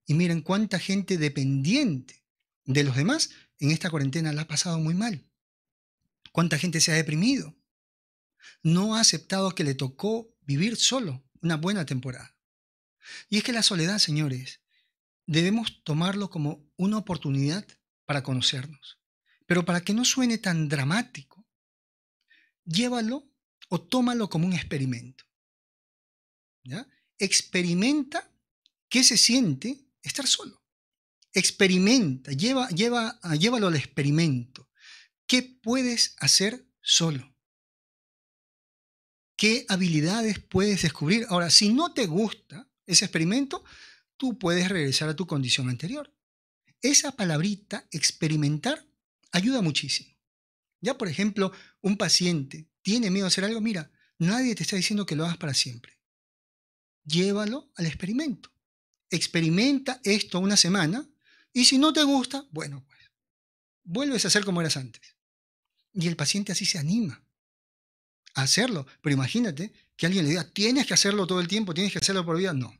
Y miren cuánta gente dependiente de los demás en esta cuarentena la ha pasado muy mal. Cuánta gente se ha deprimido. No ha aceptado que le tocó vivir solo una buena temporada. Y es que la soledad, señores, debemos tomarlo como una oportunidad para conocernos. Pero para que no suene tan dramático, llévalo o tómalo como un experimento. ¿ya? Experimenta qué se siente estar solo. Experimenta, llévalo al experimento. ¿Qué puedes hacer solo? ¿Qué habilidades puedes descubrir? Ahora, si no te gusta ese experimento, tú puedes regresar a tu condición anterior. Esa palabrita, experimentar, ayuda muchísimo. Ya, por ejemplo, un paciente tiene miedo a hacer algo, mira, nadie te está diciendo que lo hagas para siempre. Llévalo al experimento. Experimenta esto una semana y si no te gusta, bueno, pues vuelves a hacer como eras antes. Y el paciente así se anima a hacerlo. Pero imagínate que alguien le diga, tienes que hacerlo todo el tiempo, tienes que hacerlo por vida. No.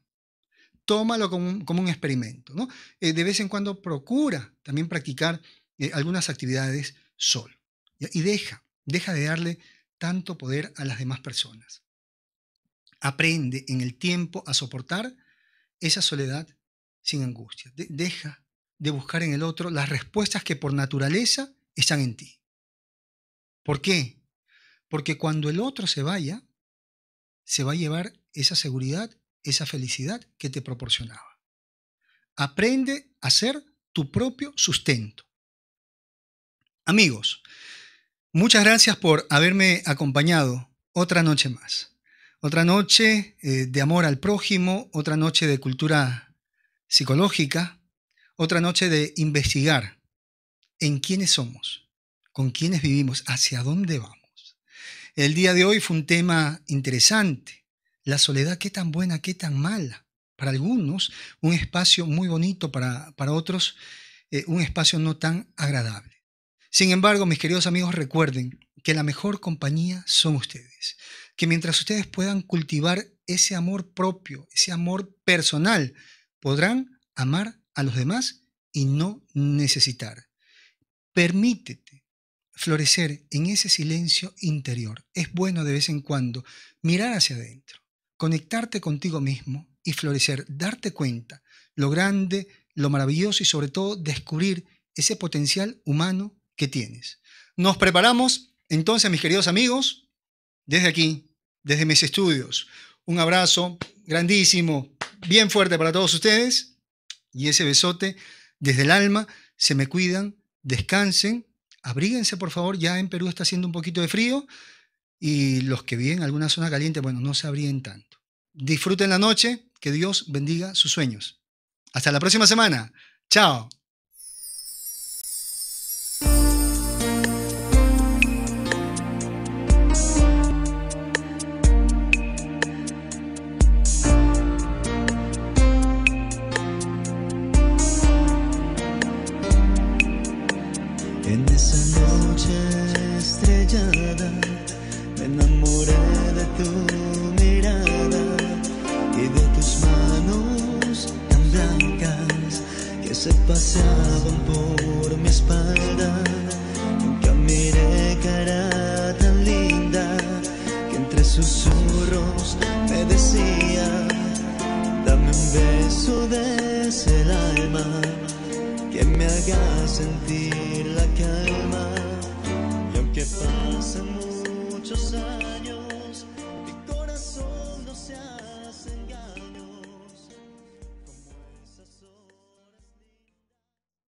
Tómalo como un experimento, ¿no? De vez en cuando procura también practicar algunas actividades solo. ¿Ya? Y deja de darle tanto poder a las demás personas. Aprende en el tiempo a soportar esa soledad sin angustia. Deja de buscar en el otro las respuestas que por naturaleza están en ti. ¿Por qué? Porque cuando el otro se vaya, se va a llevar esa seguridad, esa felicidad que te proporcionaba. Aprende a ser tu propio sustento. Amigos, muchas gracias por haberme acompañado otra noche más. Otra noche de amor al prójimo, otra noche de cultura psicológica, otra noche de investigar en quiénes somos, con quiénes vivimos, hacia dónde vamos. El día de hoy fue un tema interesante. La soledad, qué tan buena, qué tan mala. Para algunos, un espacio muy bonito, para otros, un espacio no tan agradable. Sin embargo, mis queridos amigos, recuerden que la mejor compañía son ustedes. Que mientras ustedes puedan cultivar ese amor propio, ese amor personal, podrán amar a los demás y no necesitar. Permítete florecer en ese silencio interior. Es bueno de vez en cuando mirar hacia adentro, conectarte contigo mismo y florecer, darte cuenta lo grande, lo maravilloso y sobre todo descubrir ese potencial humano que tienes. Nos preparamos entonces, mis queridos amigos, desde aquí, desde mis estudios. Un abrazo grandísimo, bien fuerte para todos ustedes y ese besote desde el alma. Se me cuidan, descansen, abríguense por favor, ya en Perú está haciendo un poquito de frío y los que viven en alguna zona caliente, bueno, no se abriguen tanto. Disfruten la noche, que Dios bendiga sus sueños. Hasta la próxima semana. Chao. En esa noche estrellada me enamoré de tu mirada y de tus manos tan blancas que se paseaban por mi espalda. Nunca miré cara tan linda que entre susurros me decía: dame un beso desde el alma que me haga sentir la calma.